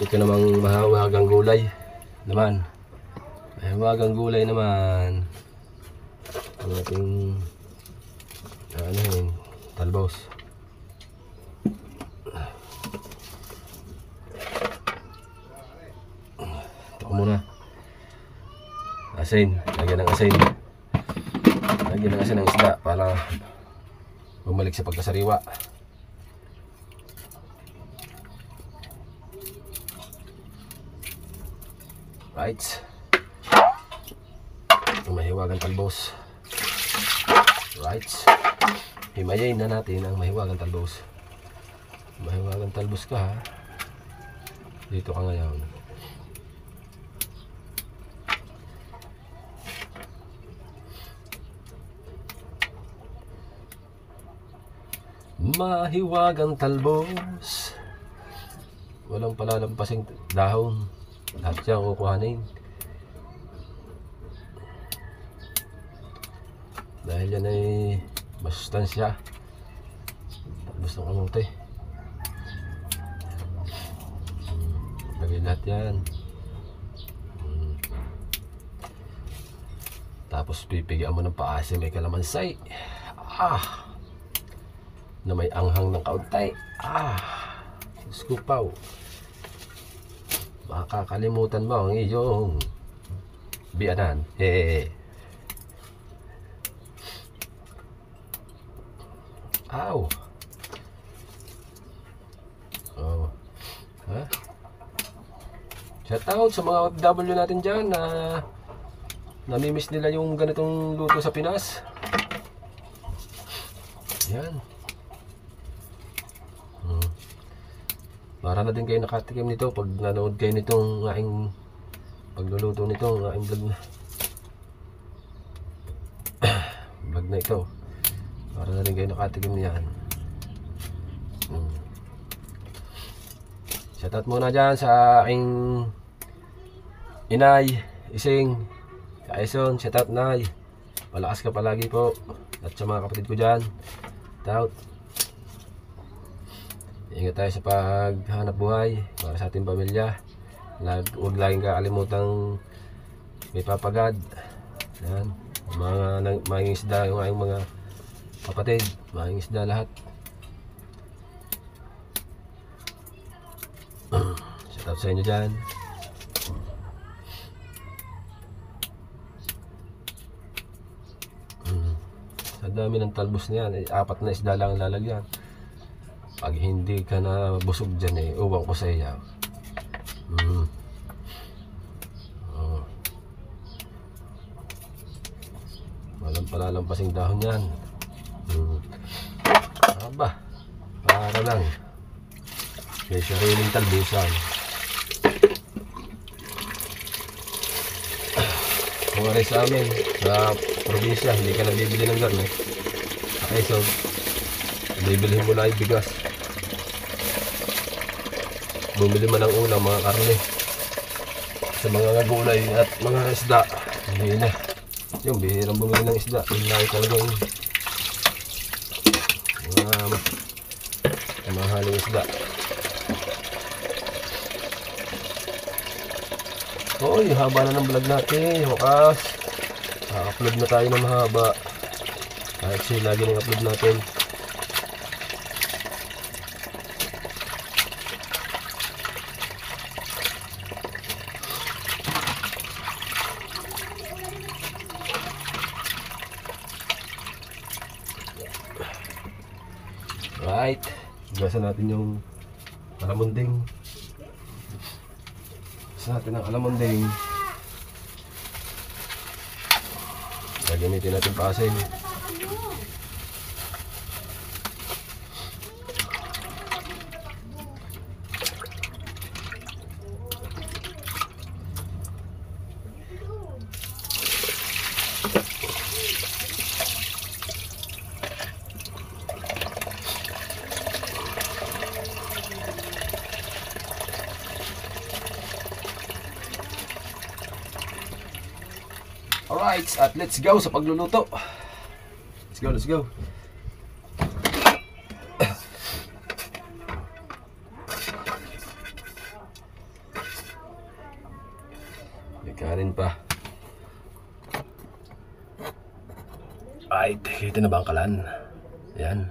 Ito namang mahawagang gulay naman. Mahawagang gulay naman. Ang ating talbos. Ito muna. Asin, lagyan ng asin. Lagyan ng asin ng isda para bumalik sa pagkasariwa. Right. Mahiwagang talbos. Right. Himayin na natin ang mahiwagang talbos. Mahiwagang talbos ka, ha. Dito ka ngayon. Mahiwagang talbos, walang palalampasing dahon, lahat yan kukuhanin dahil yan ay masustansya. Talbos ng kamote, lagay lahat yan. Tapos pipigyan mo ng paasim, may kalamansay na may anghang ng kaunti. Skupaw. Makakalimutan mo ang iyong biyanan. Aw. Oh. Ha? Shout out sa mga OFW natin dyan na namimiss nila yung ganitong luto sa Pinas. Yan. Para na din kayo nakatikim nito pag nanood kayo nitong aking pagluluto nito, aking vlog na ito. Para na rin kayo nakatikim yan. Shoutout muna dyan sa aking inay, Ising, Kaison. Shoutout Nay, malakas ka palagi po. At sa mga kapatid ko dyan, shoutout. Ingat tayo sa paghanap buhay para sa ating pamilya. Huwag laging kakalimutang may papagad. Yan. Mga isda, yung aking mga kapatid, mga isda lahat. Shoutout sa inyo dyan. Sa dami ng talbos na yan, 4 na isda lang lalagyan. Pag hindi ka na busog dyan uwang ko sa iya. Walang palalampasing dahon yan. Aba, para lang may sariling talbusan. Kung rin sa amin sa probinsya, hindi ka nabibili ng garne. Okay, so bibilihin mo lang yung bigas. Bumili man ng ulam, mga karne. Sa mga gulay at mga isda, hindi na. Yung bihirang bumili ng isda, yung lagi talagang mahaling isda. Oy, haba na ng vlog natin. Wakas upload na tayo ng mahaba. Kahit siya lagi ng upload natin. Right, gasan natin yung alamunding. Gasan natin ang alamunding. Gagamitin natin pasin. Alright, at let's go sa pagluluto. Let's go, let's go. May kanin pa. Alright, kita na ba ang kalan? Yan.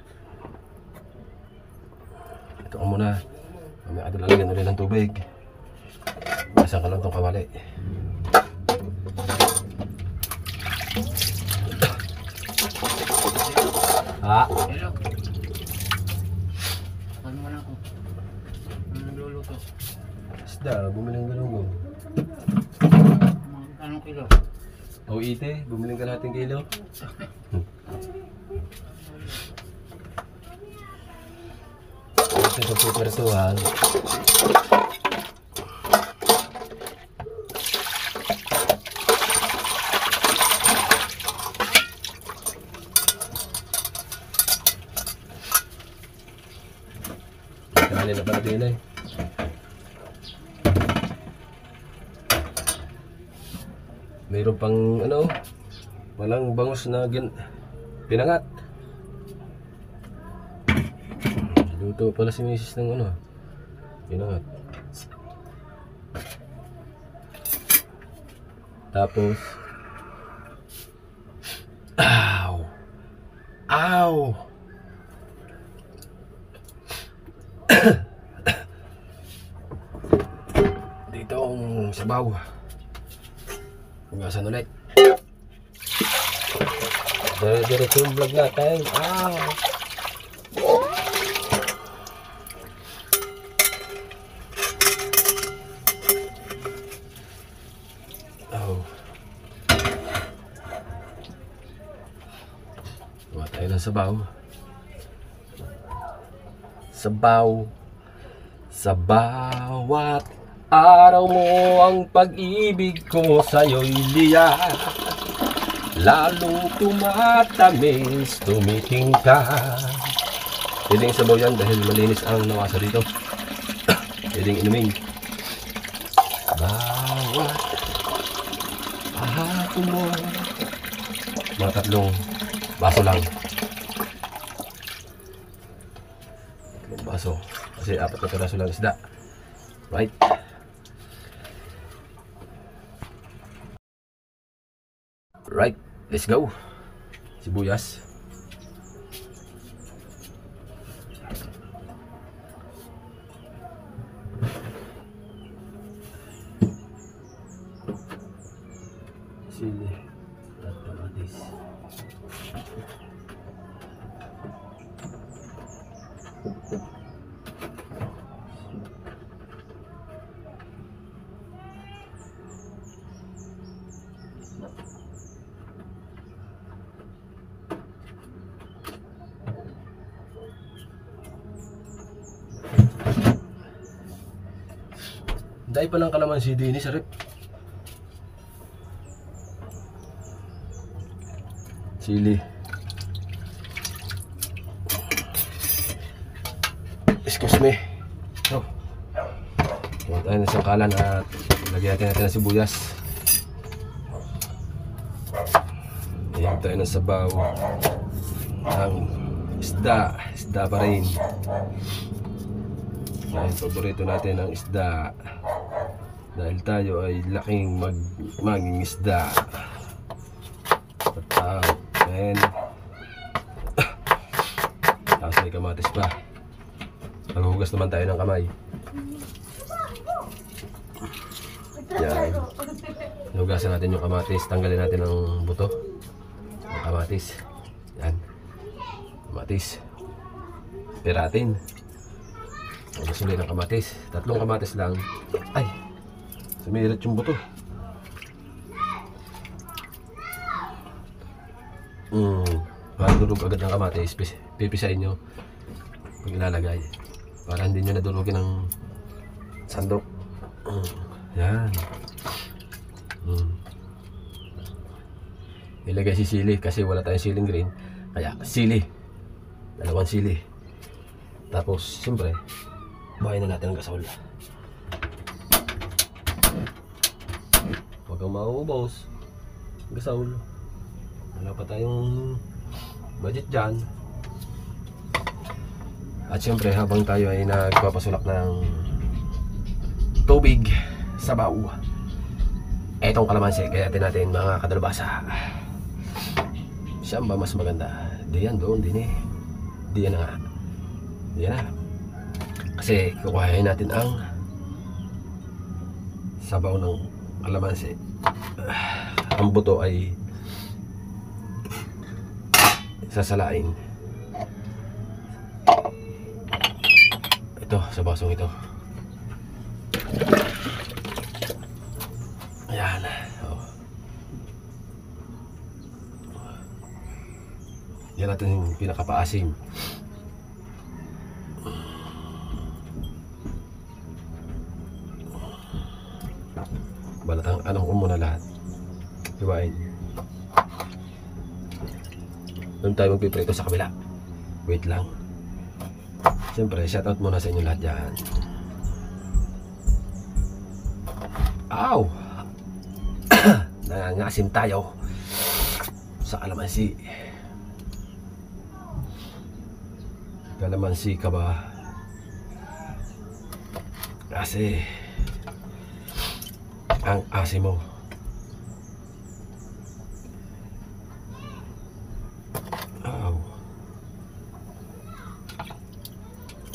Ito ko muna. May adalalagyan ulit ng tubig. Masang ka lang itong kawali. Ha? Hello. Ano man ako? Ano nagluluto? Isda, bumiling galunggong. Anong kilo? O ite, bumiling ka natin kilo. Ito sa pupertuhan. Kanin na pala din eh. Mayroon pang ano, walang bangus na pinangat. Luto pala si misis ng ano, pinangat. Tapos ow! Ow! Dito ang sabaw. Hugasan ulit. Diretso yung vlog natin. Gawa tayo ng sabaw. Sabaw. Sa bawat araw mo ang pag-ibig ko sa'yo'y liya. lalong tumatamis, tumitingka. Pwedeng sabaw yan dahil malinis ang nawasa dito. Pwedeng inumin. Bawat ahapon mo. Mga 3 baso lang. 3 baso. Kasi 4 na piraso lang isda. Right? Right, let's go. Sibuyas. Sili at kamatis. Dahil pa lang kalamansi din sa rep. Sili. Excuse me. So, huwag tayo na sangkalan at lagyan natin ng sibuyas. Lagyan tayo ng sabaw. Ang isda. Isda pa rin. Dahil paborito natin ang isda. Dahil tayo ay laking mangingisda. And tapos may kamatis pa. Maghuhugas naman tayo ng kamay. Yan. Hugasan natin yung kamatis. Tanggalin natin ang buto ng kamatis. Yan. Kamatis. Piratin. Gusto ng kamatis. 3 kamatis lang. Ay! Sumirit yung buto. Para durog agad ng kamatis, pipisain nyo pag ilalagay para hindi nyo nadurugin ng sandok. Yan. Ilagay si sili kasi wala tayong siling green, kaya sili, 2 sili. Tapos siyempre bahayin na natin ang gasol. Huwag kang maubos gasol. Wala pa tayong budget dyan. At syempre habang tayo ay nagpapasulak ng tubig, sabaw, etong kalamansi, kaya natin mga kadalubasa. Saan ba mas maganda? Diyan, doon, din eh. Diyan na nga. Diyan na. Kasi kukuhain natin ang sabaw ng kalamansi. Ang buto ay sasalain. Ito, sa basong ito. Ayan. Oh. Yan natin yung pinakapaasim. Balatang anong muna lahat. Hiwain. Doon tayo magpiprito sa kabila. Wait lang. Siyempre, shoutout muna sa inyo lahat dyan. Ow! Nangangasim tayo sa kalamansi. Kalamansi ka ba? Kasi ang asim mo.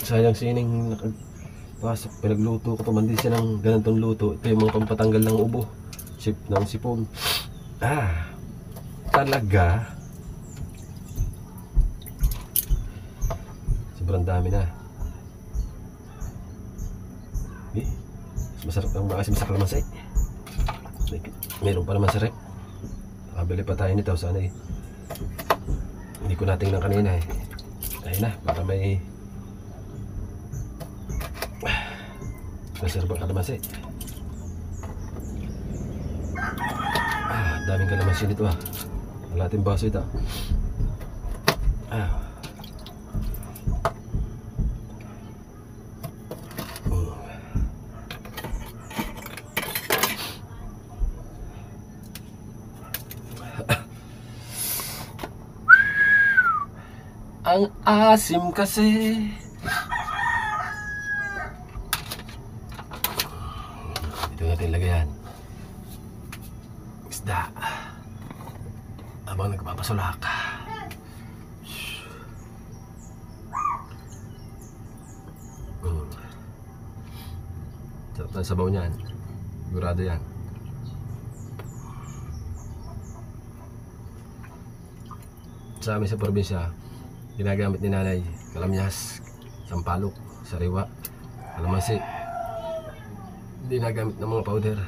Sayang sining nakapasok, pinagluto ko, tumandi siya ng ganitong luto. Ito yung mga pampatanggal ng ubo, ng sipon. Talaga sobrang dami na. Masarap ang maasim sa kalamansi. Meron pa naman sa rep. Nakabili pa tayo nito. Sana eh hindi ko natingnan kanina eh. Ayun na, para may reserva kalamansi. Daming kalamansi nito Kalating baso ito. Ah. Ang asim kasi. Ito natin lagayan. Isda. Habang nagpapasulak. Sarap na sabaw niyan. Sigurado yan. Sa amin sa probinsya, ginagamit ni nanay kalamyas, sampalok, sariwa, kalamansi. Hindi nagamit ng mga powder.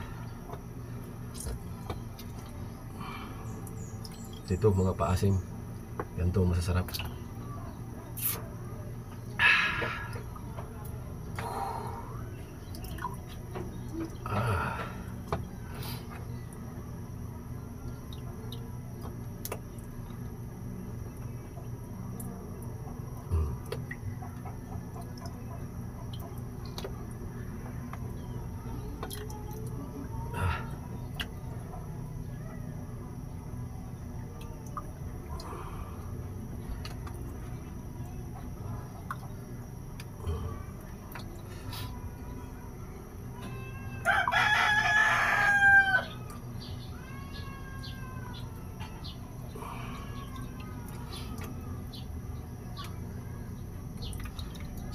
Ito mga paasim. Ganito masasarap.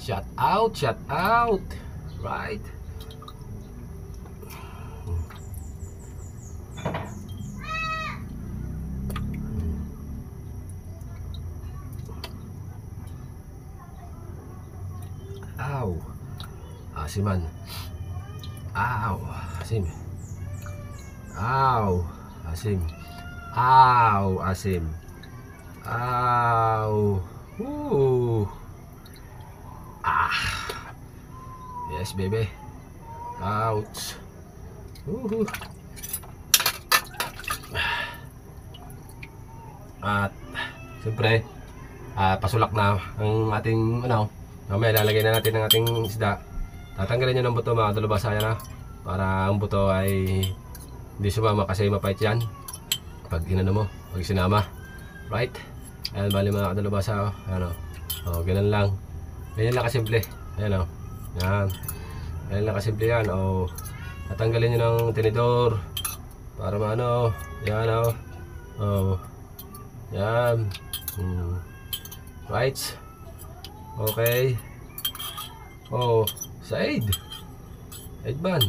Shout out, shout out. Right. Aw. Asiman. Aw, asim. Aw, asim. Aw, asim. Aw. Yes, baby. Ouch. At siyempre, pasulak na ang ating mamaya lalagay na natin ang ating isda. Tatanggalin nyo ng buto mga dalubhasa yan para ang buto ay hindi sumama kasi mapait yan pag inano mo, pag sinama. Right? Ayan, bali mga dalubhasa. Ganun lang. Ganyan lang kasimple. Ayan o. Yan. Ganyan lang kasimple yan. Tatanggalin nyo ng tinidor para maano. Yan o. Yan. Right. Okay. Side. Side ban.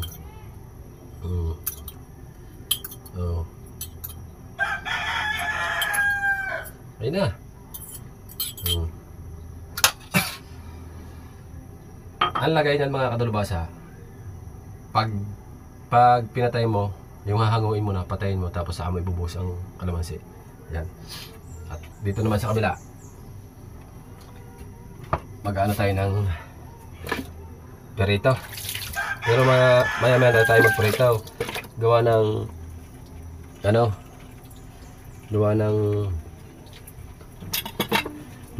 Ayun na. Ang lagay niyan mga kadalubhasa, pag pinatay mo, yung hahanguin mo na, patayin mo, tapos sa amoy bubuhos ang kalamansi. Yan. At dito naman sa kabila, mag-ano tayo ng perito. Pero maya na tayo magperito. Gawa ng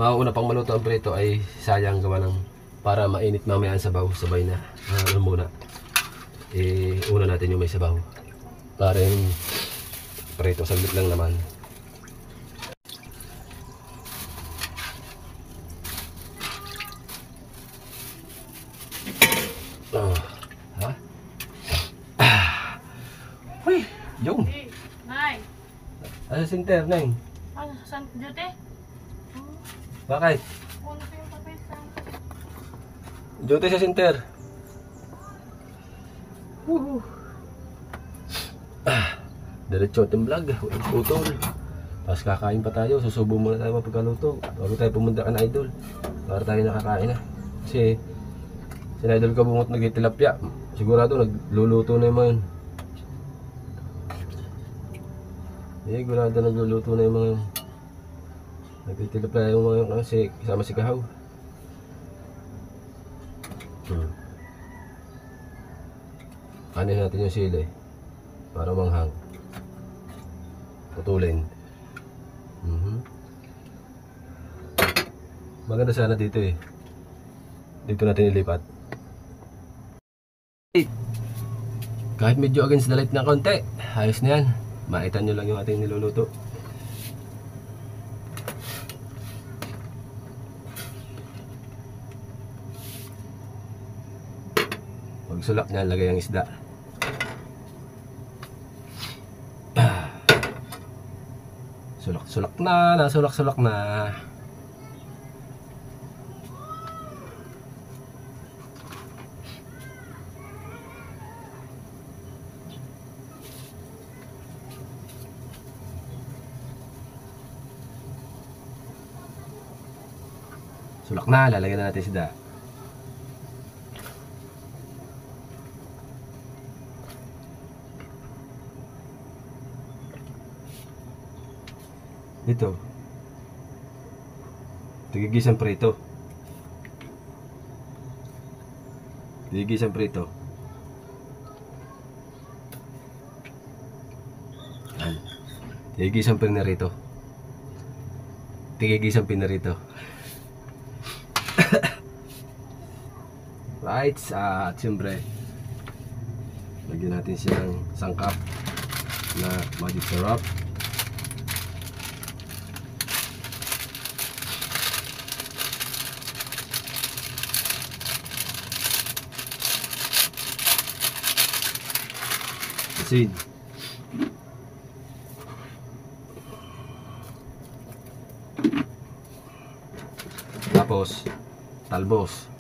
mauuna pang maluto ang perito ay sayang gawa ng para mainit mamaya ang sabaw, sabay na. Muna. Una natin yung may sabaw. Para yung perito, saglit lang naman. Uy, yun. Nay. Ano sa sinter, Neng? Ano, saan duty? Bakit? Ano pa yung papel sa... Duty sa sinter. Diretso ating vlog. Walang putol. Tapos kakain pa tayo. Susubo muna tayo mapagkaluto. Bago tayo pumunta ka na idol. Para tayo nakakain na. Kasi si idol ka bumot nag-tilapia. Sigurado nagluluto na yung mga yun. Sigurado nagluluto na yung mga yun. Nagtitilapia yung mga yun kasi kasama si Kahaw. Kanin natin yung sili para manghang. Putulin. Maganda sana dito eh. Dito natin ilipat. Kahit medyo against the light na konti, ayos na yan. Makita nyo lang yung ating niluluto. Pag sulak niya, lagay ang isda. Sulak-sulak na, nasulak-sulak na. Sulak na, lalagyan na natin isda. Dito. Tigigisang prito. Tigigisang prito. Yan. Tigigisang pinarito. Tigigisang pinarito. Right, at siyempre lagyan natin siya ng sangkap na magic syrup. Asin. Tapos talbos.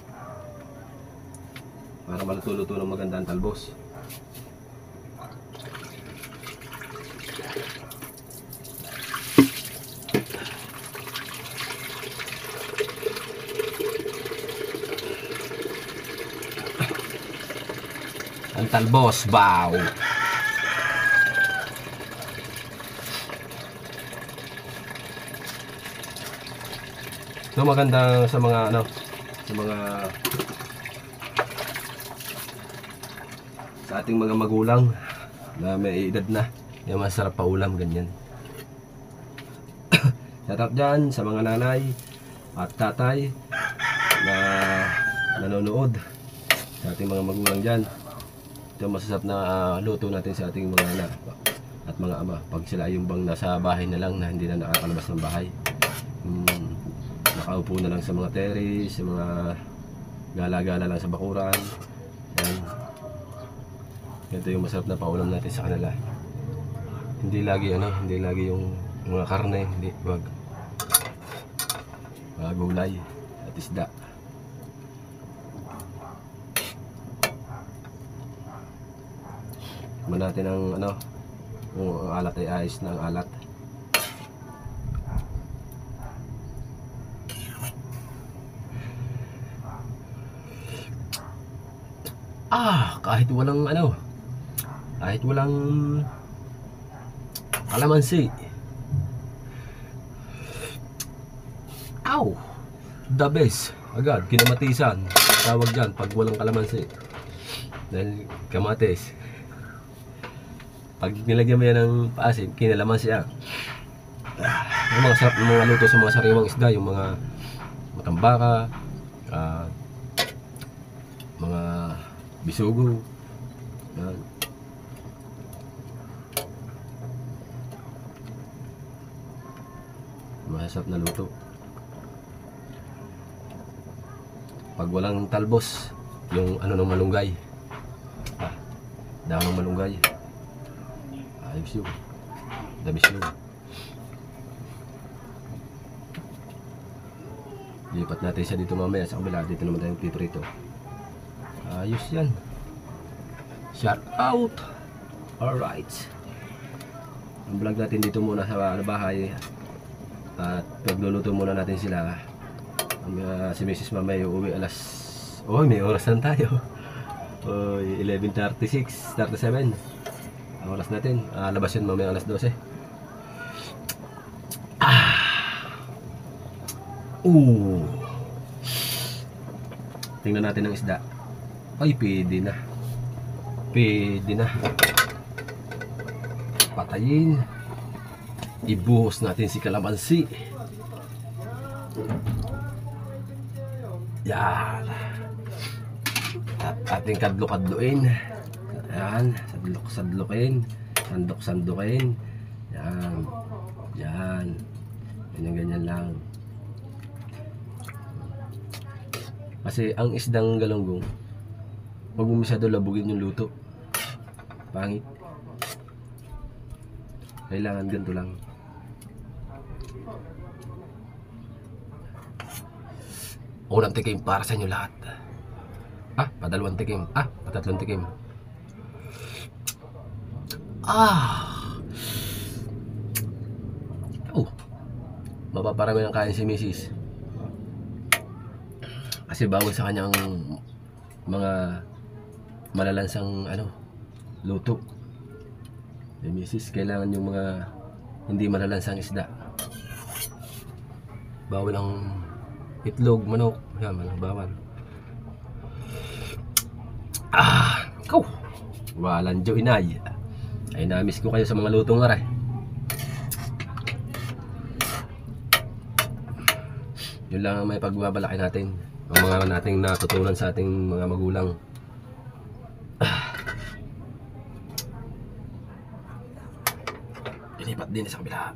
Para maluto-luto ng maganda ang talbos. Ang talbos, wow! Ito maganda sa mga sa ating mga magulang na may edad na, yung masarap pa ulam ganyan. Shout out dyan sa mga nanay at tatay na nanonood, sa ating mga magulang dyan. Ito masasarap na luto natin sa ating mga anak at mga ama pag sila yung bang nasa bahay na lang, na hindi na nakakalabas ng bahay. Nakaupo na lang sa mga terrace, sa mga gala-gala lang sa bakuran. Yan. Ito yung masarap na paulam natin sa kanila. Hindi lagi yung mga karne, hindi, wag. Gulay at isda. Tikman natin ang kung ang alat ay ayos na ang alat. Kahit walang kalamansi. The best. Agad, kinamatisan. Tawag dyan pag walang kalamansi. Dahil kamatis. Pag nilagyan mo yan ng paasim, kinalamansi yan. Yung mga sarap, mga luto sa mga sariwang isda, yung mga matambaka, mga bisugo. Yan. Masarap na luto. Pag walang talbos, yung ng malunggay. Dahon ng malunggay. Ayos yun. Dabis yun. Lipat natin siya dito mamaya sa kabila. Dito naman tayong piprito. Ayos yan. Shout out. Alright. Ang vlog natin dito muna sa bahay. At pagluluto muna natin sila. Si Mrs. mamaya uuwi alas... may oras na tayo. 11:36, 37. Ang oras natin. Labas yun mamaya alas 12. Tingnan natin ang isda. Ay, pwede na. Pwede na. Patayin. Ibuhos natin si kalamansi. Yan. At ating kadlo-kadluin. Yan. Sadlok-sadlokin. Sandok-sandokin. Yan. Yan. Ganyan-ganyan lang. Kasi ang isdang galunggong, huwag mo masyado labugin yung luto. Pangit. Kailangan ganito lang. Unang tikim para sa inyo lahat. Padalawang tikim. Patatlong tikim. Mapaparami ng kain si Mrs. Kasi bawal sa kanyang mga malalansang luto. Si Mrs. kailangan yung mga hindi malalansang isda. Bawal ang itlog, manok. Yan, bawal. Walang jo inay. Ay namiss ko kayo sa mga lutong aray. Yun lang ang may pagbabalaki natin. Ang mga nating natutunan sa ating mga magulang. Ilipat din sa kabila.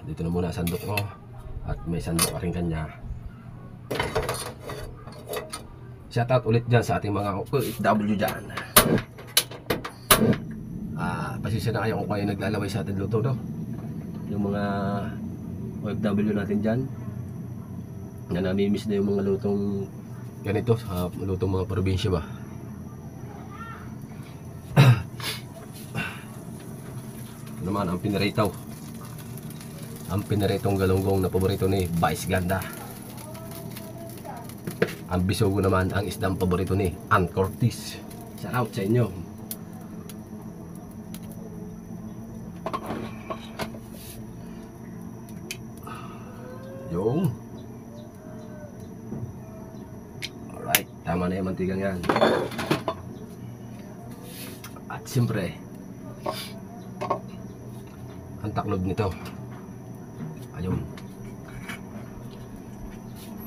Dito na muna sandok mo. At may sandok ka rin kanya. Shoutout ulit dyan sa ating mga OFW dyan. Pasisya na kayo kung kayo naglalaway sa ating luto, no? Yung mga OFW natin dyan na namimiss na yung mga lutong ganito sa lutong mga probinsya ba. Naman ang pinaritaw, ang pinaritong galunggong na paborito ni Vice Ganda. Ang bisogo naman ang isdang paborito ni Ann Curtis. Shout out sa inyo. Yung alright, tama na yung mantigang yan. At siyempre ang taklob nito, ayun,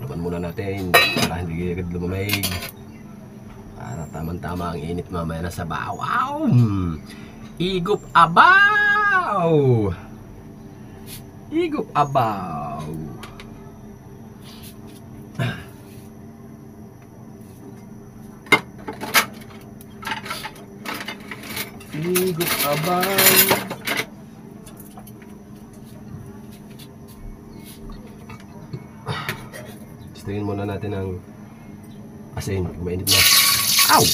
laban muna natin para hindi agad lumamig, para tamang-tama ang init mamaya na sa bawaw. Igup abaw, igup abaw. Igup abaw. Tingin muna natin ang asin. Mainit na. Ow!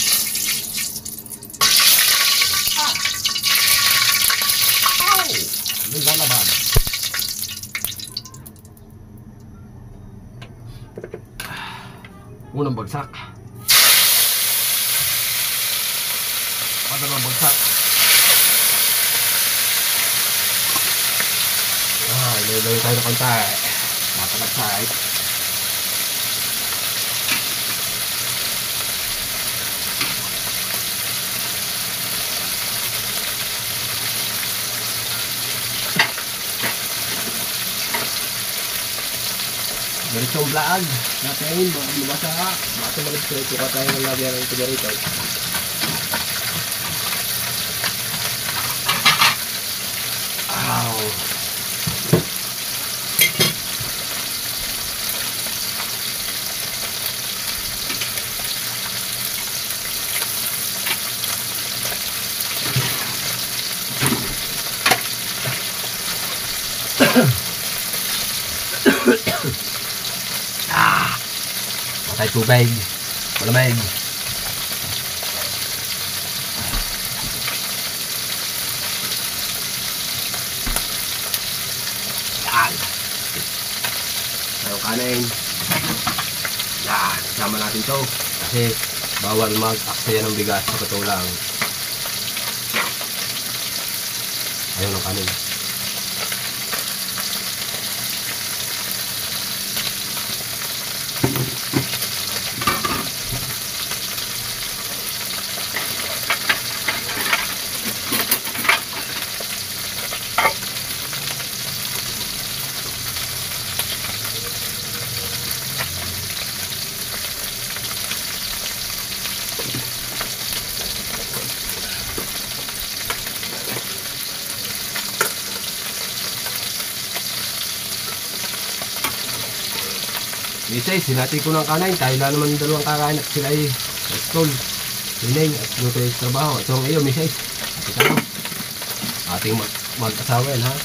Ow! Naglalabad. Unang bagsak. Padalawang bagsak. Ilagay tayo na konti. Napalagsay. Ganitong vlog natin, mga lumasa. Baka mag-subscribe ko tayo ng lagyan ng ito dito. Ow! Patay tubig, malamig. Yan. Tayo kanin. Yan, sama natin to kasi bawal mag-aksaya ng bigas sa katulang. Ayun ang kanin. Isay, sinati ko ng kanain. Tayo lang naman dalawang kakain at sila ay stall. Sinay at luto yung trabaho. So ngayon, Misay. At ito na. Ating mag-asawa yan, ha?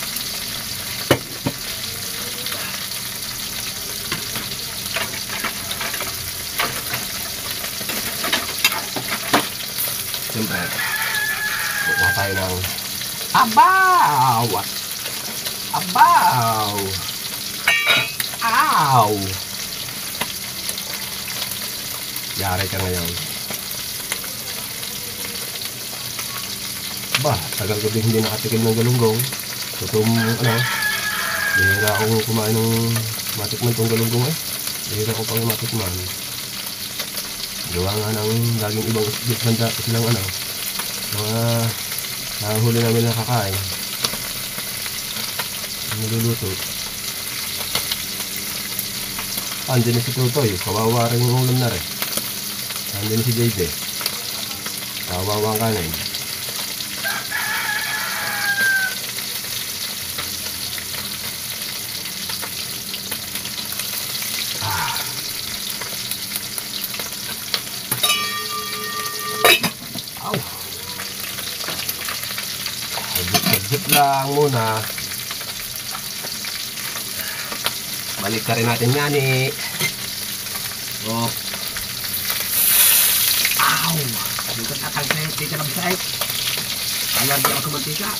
Siyempre, bukuha tayo ng abaw! Abaw! Ow! Yari ka ngayon. Ba, tagal ko din hindi nakatikim ng galunggong. Tutum, bihira akong kumain ng matikman tong galunggong eh. Bihira ko pang matikman. Gawa nga ng laging ibang banda silang mga nahuli namin nakakain. Niluluto. Andyan na si Tutoy, kawawa rin yung ulam na rin. Andyan na si JJ. Kawawa ang kanin. Aw! Adjust lang muna. Balik ka rin natin yan eh. Oh. Ow! Hindi ko tatagsayin. Dito na bisay. Alam di ako mantika.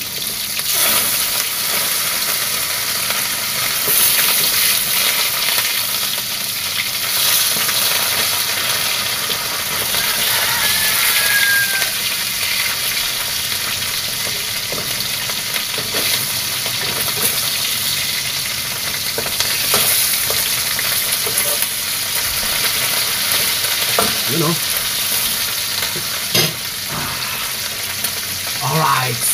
You know. Alright.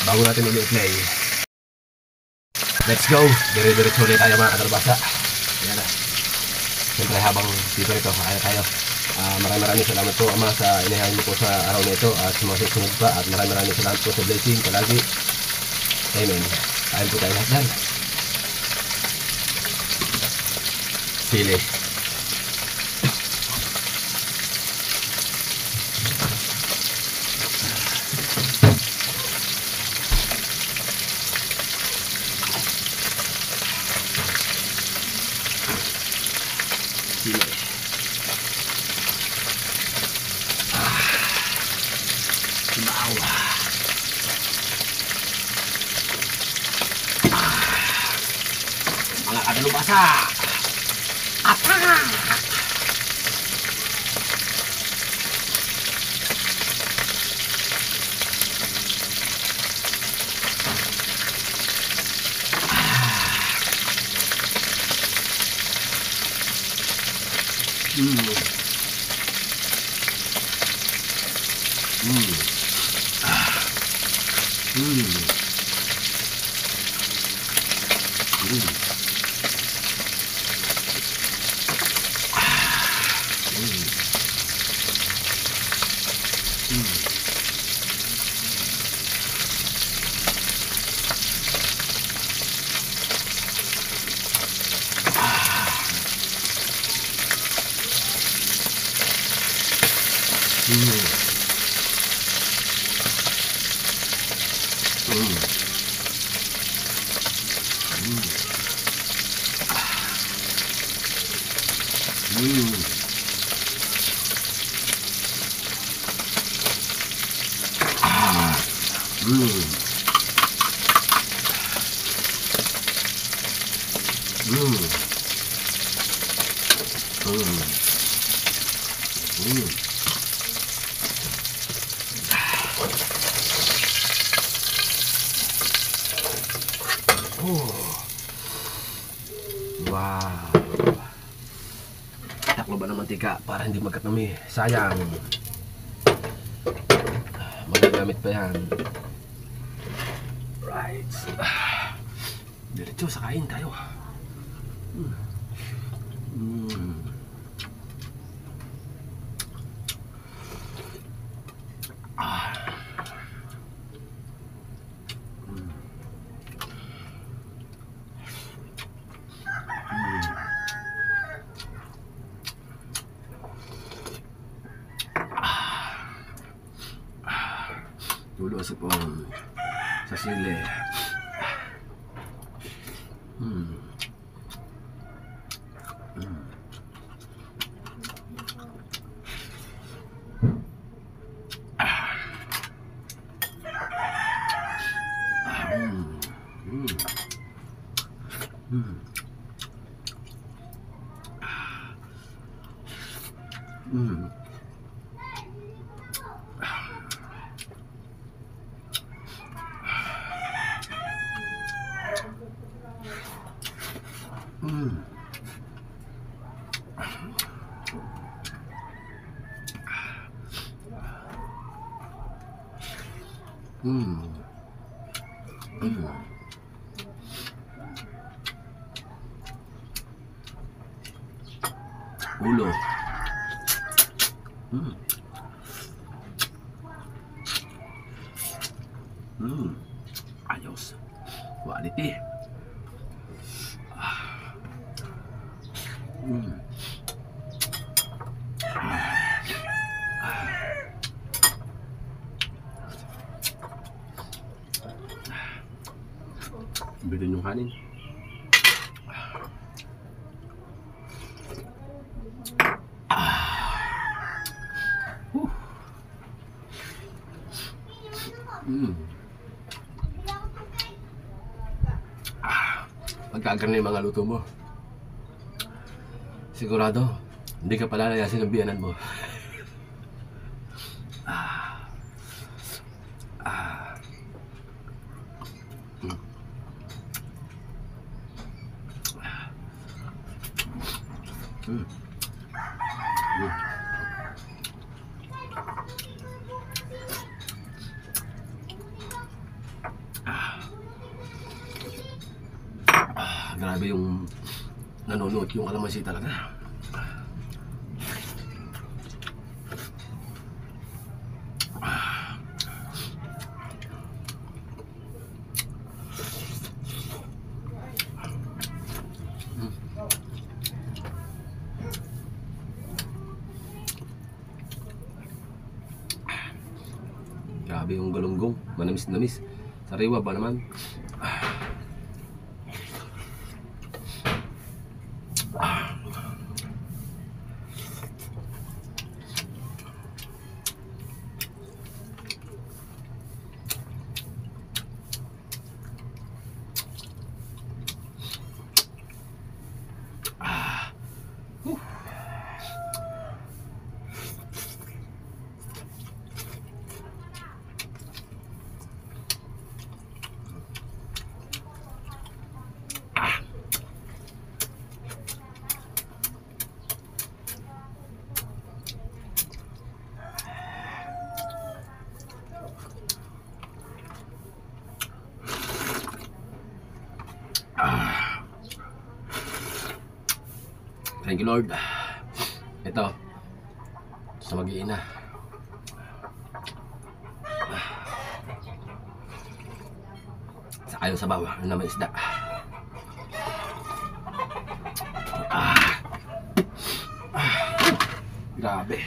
Bago natin i-play. Let's go. Dire-diretso ulit tayo mga katalbasa. Ayan na. Siyempre habang dito nito, kaya tayo. Maraming salamat po Ama sa inihain mo po sa araw na ito at sa mga susunod pa. At maraming salamat po sa blessing palagi. Amen. Kain po tayo lahat dyan. Sili. Mga kadalubasa. Attack! Wow. Taklo ba ng mantika para hindi magkatami? Sayang. Magagamit pa yan. Right. Diretso sa kain tayo. Ulo sa pong sa sili. Ulo. Ayos. Quality. Bilhin yung kanin. Pagkakarni yung mga luto mo, sigurado hindi ka palalayasin ng biyanan mo. Grabe yung nanonood yung kalamansi talaga. Grabe yung galunggong, manamis-namis. Sariwa ba naman? Thank you, Lord. Ito sa mag-iina. Sa kayong sabaw na may isda. Grabe.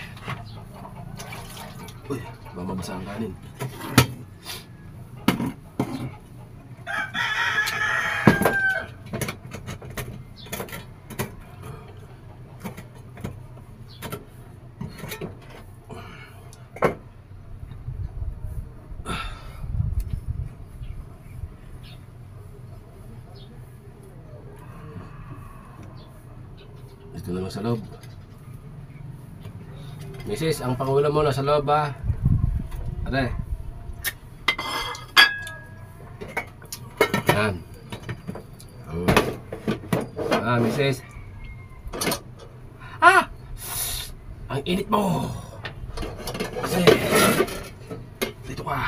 Uy, mamabasa ang kanin. Dito na lang sa loob. Mrs., ang pangulam mo nasa loob ba? Are. Yan. Mrs. Ang init mo. Kasi dito ka.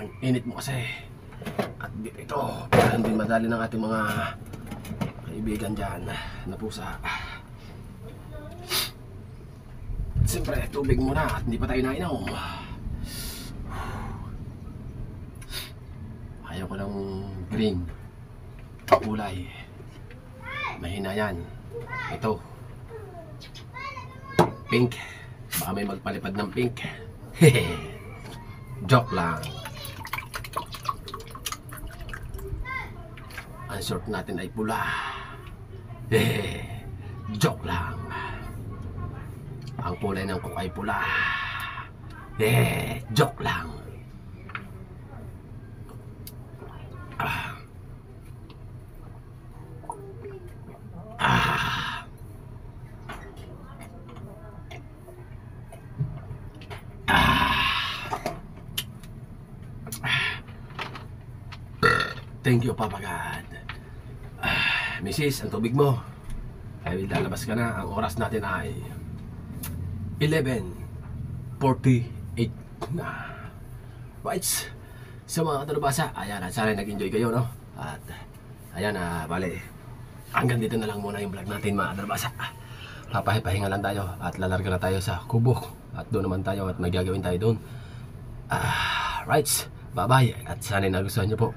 Ang init mo kasi. At dito, para hindi madali ng ating mga kaibigan dyan na pusa. Siyempre, tubig muna at hindi pa tayo nainom. Ayaw ko ng green kulay. Mahina yan. Ito pink. Baka may magpalipad ng pink. Joke lang. Ang short natin ay pula. Joke lang. Ang kulay ng coke ay pula. Joke lang. Thank you, Papa God. Mrs., ang tubig mo. Ay, lalabas ka na. Ang oras natin ay 11:48 na. Right. Sa mga katalubasa, ayan, sana nag-enjoy kayo, no? At, ayan, bale, hanggang dito na lang muna yung vlog natin, mga katalubasa. Papahinga lang tayo at lalarga na tayo sa kubo. At doon naman tayo at may gagawin tayo doon. Right. Bye-bye. At sana nagustuhan nyo po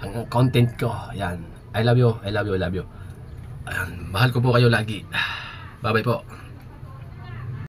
ang content ko. Ayan. I love you. I love you. I love you. Ayan. Mahal ko po kayo lagi. Bye-bye po.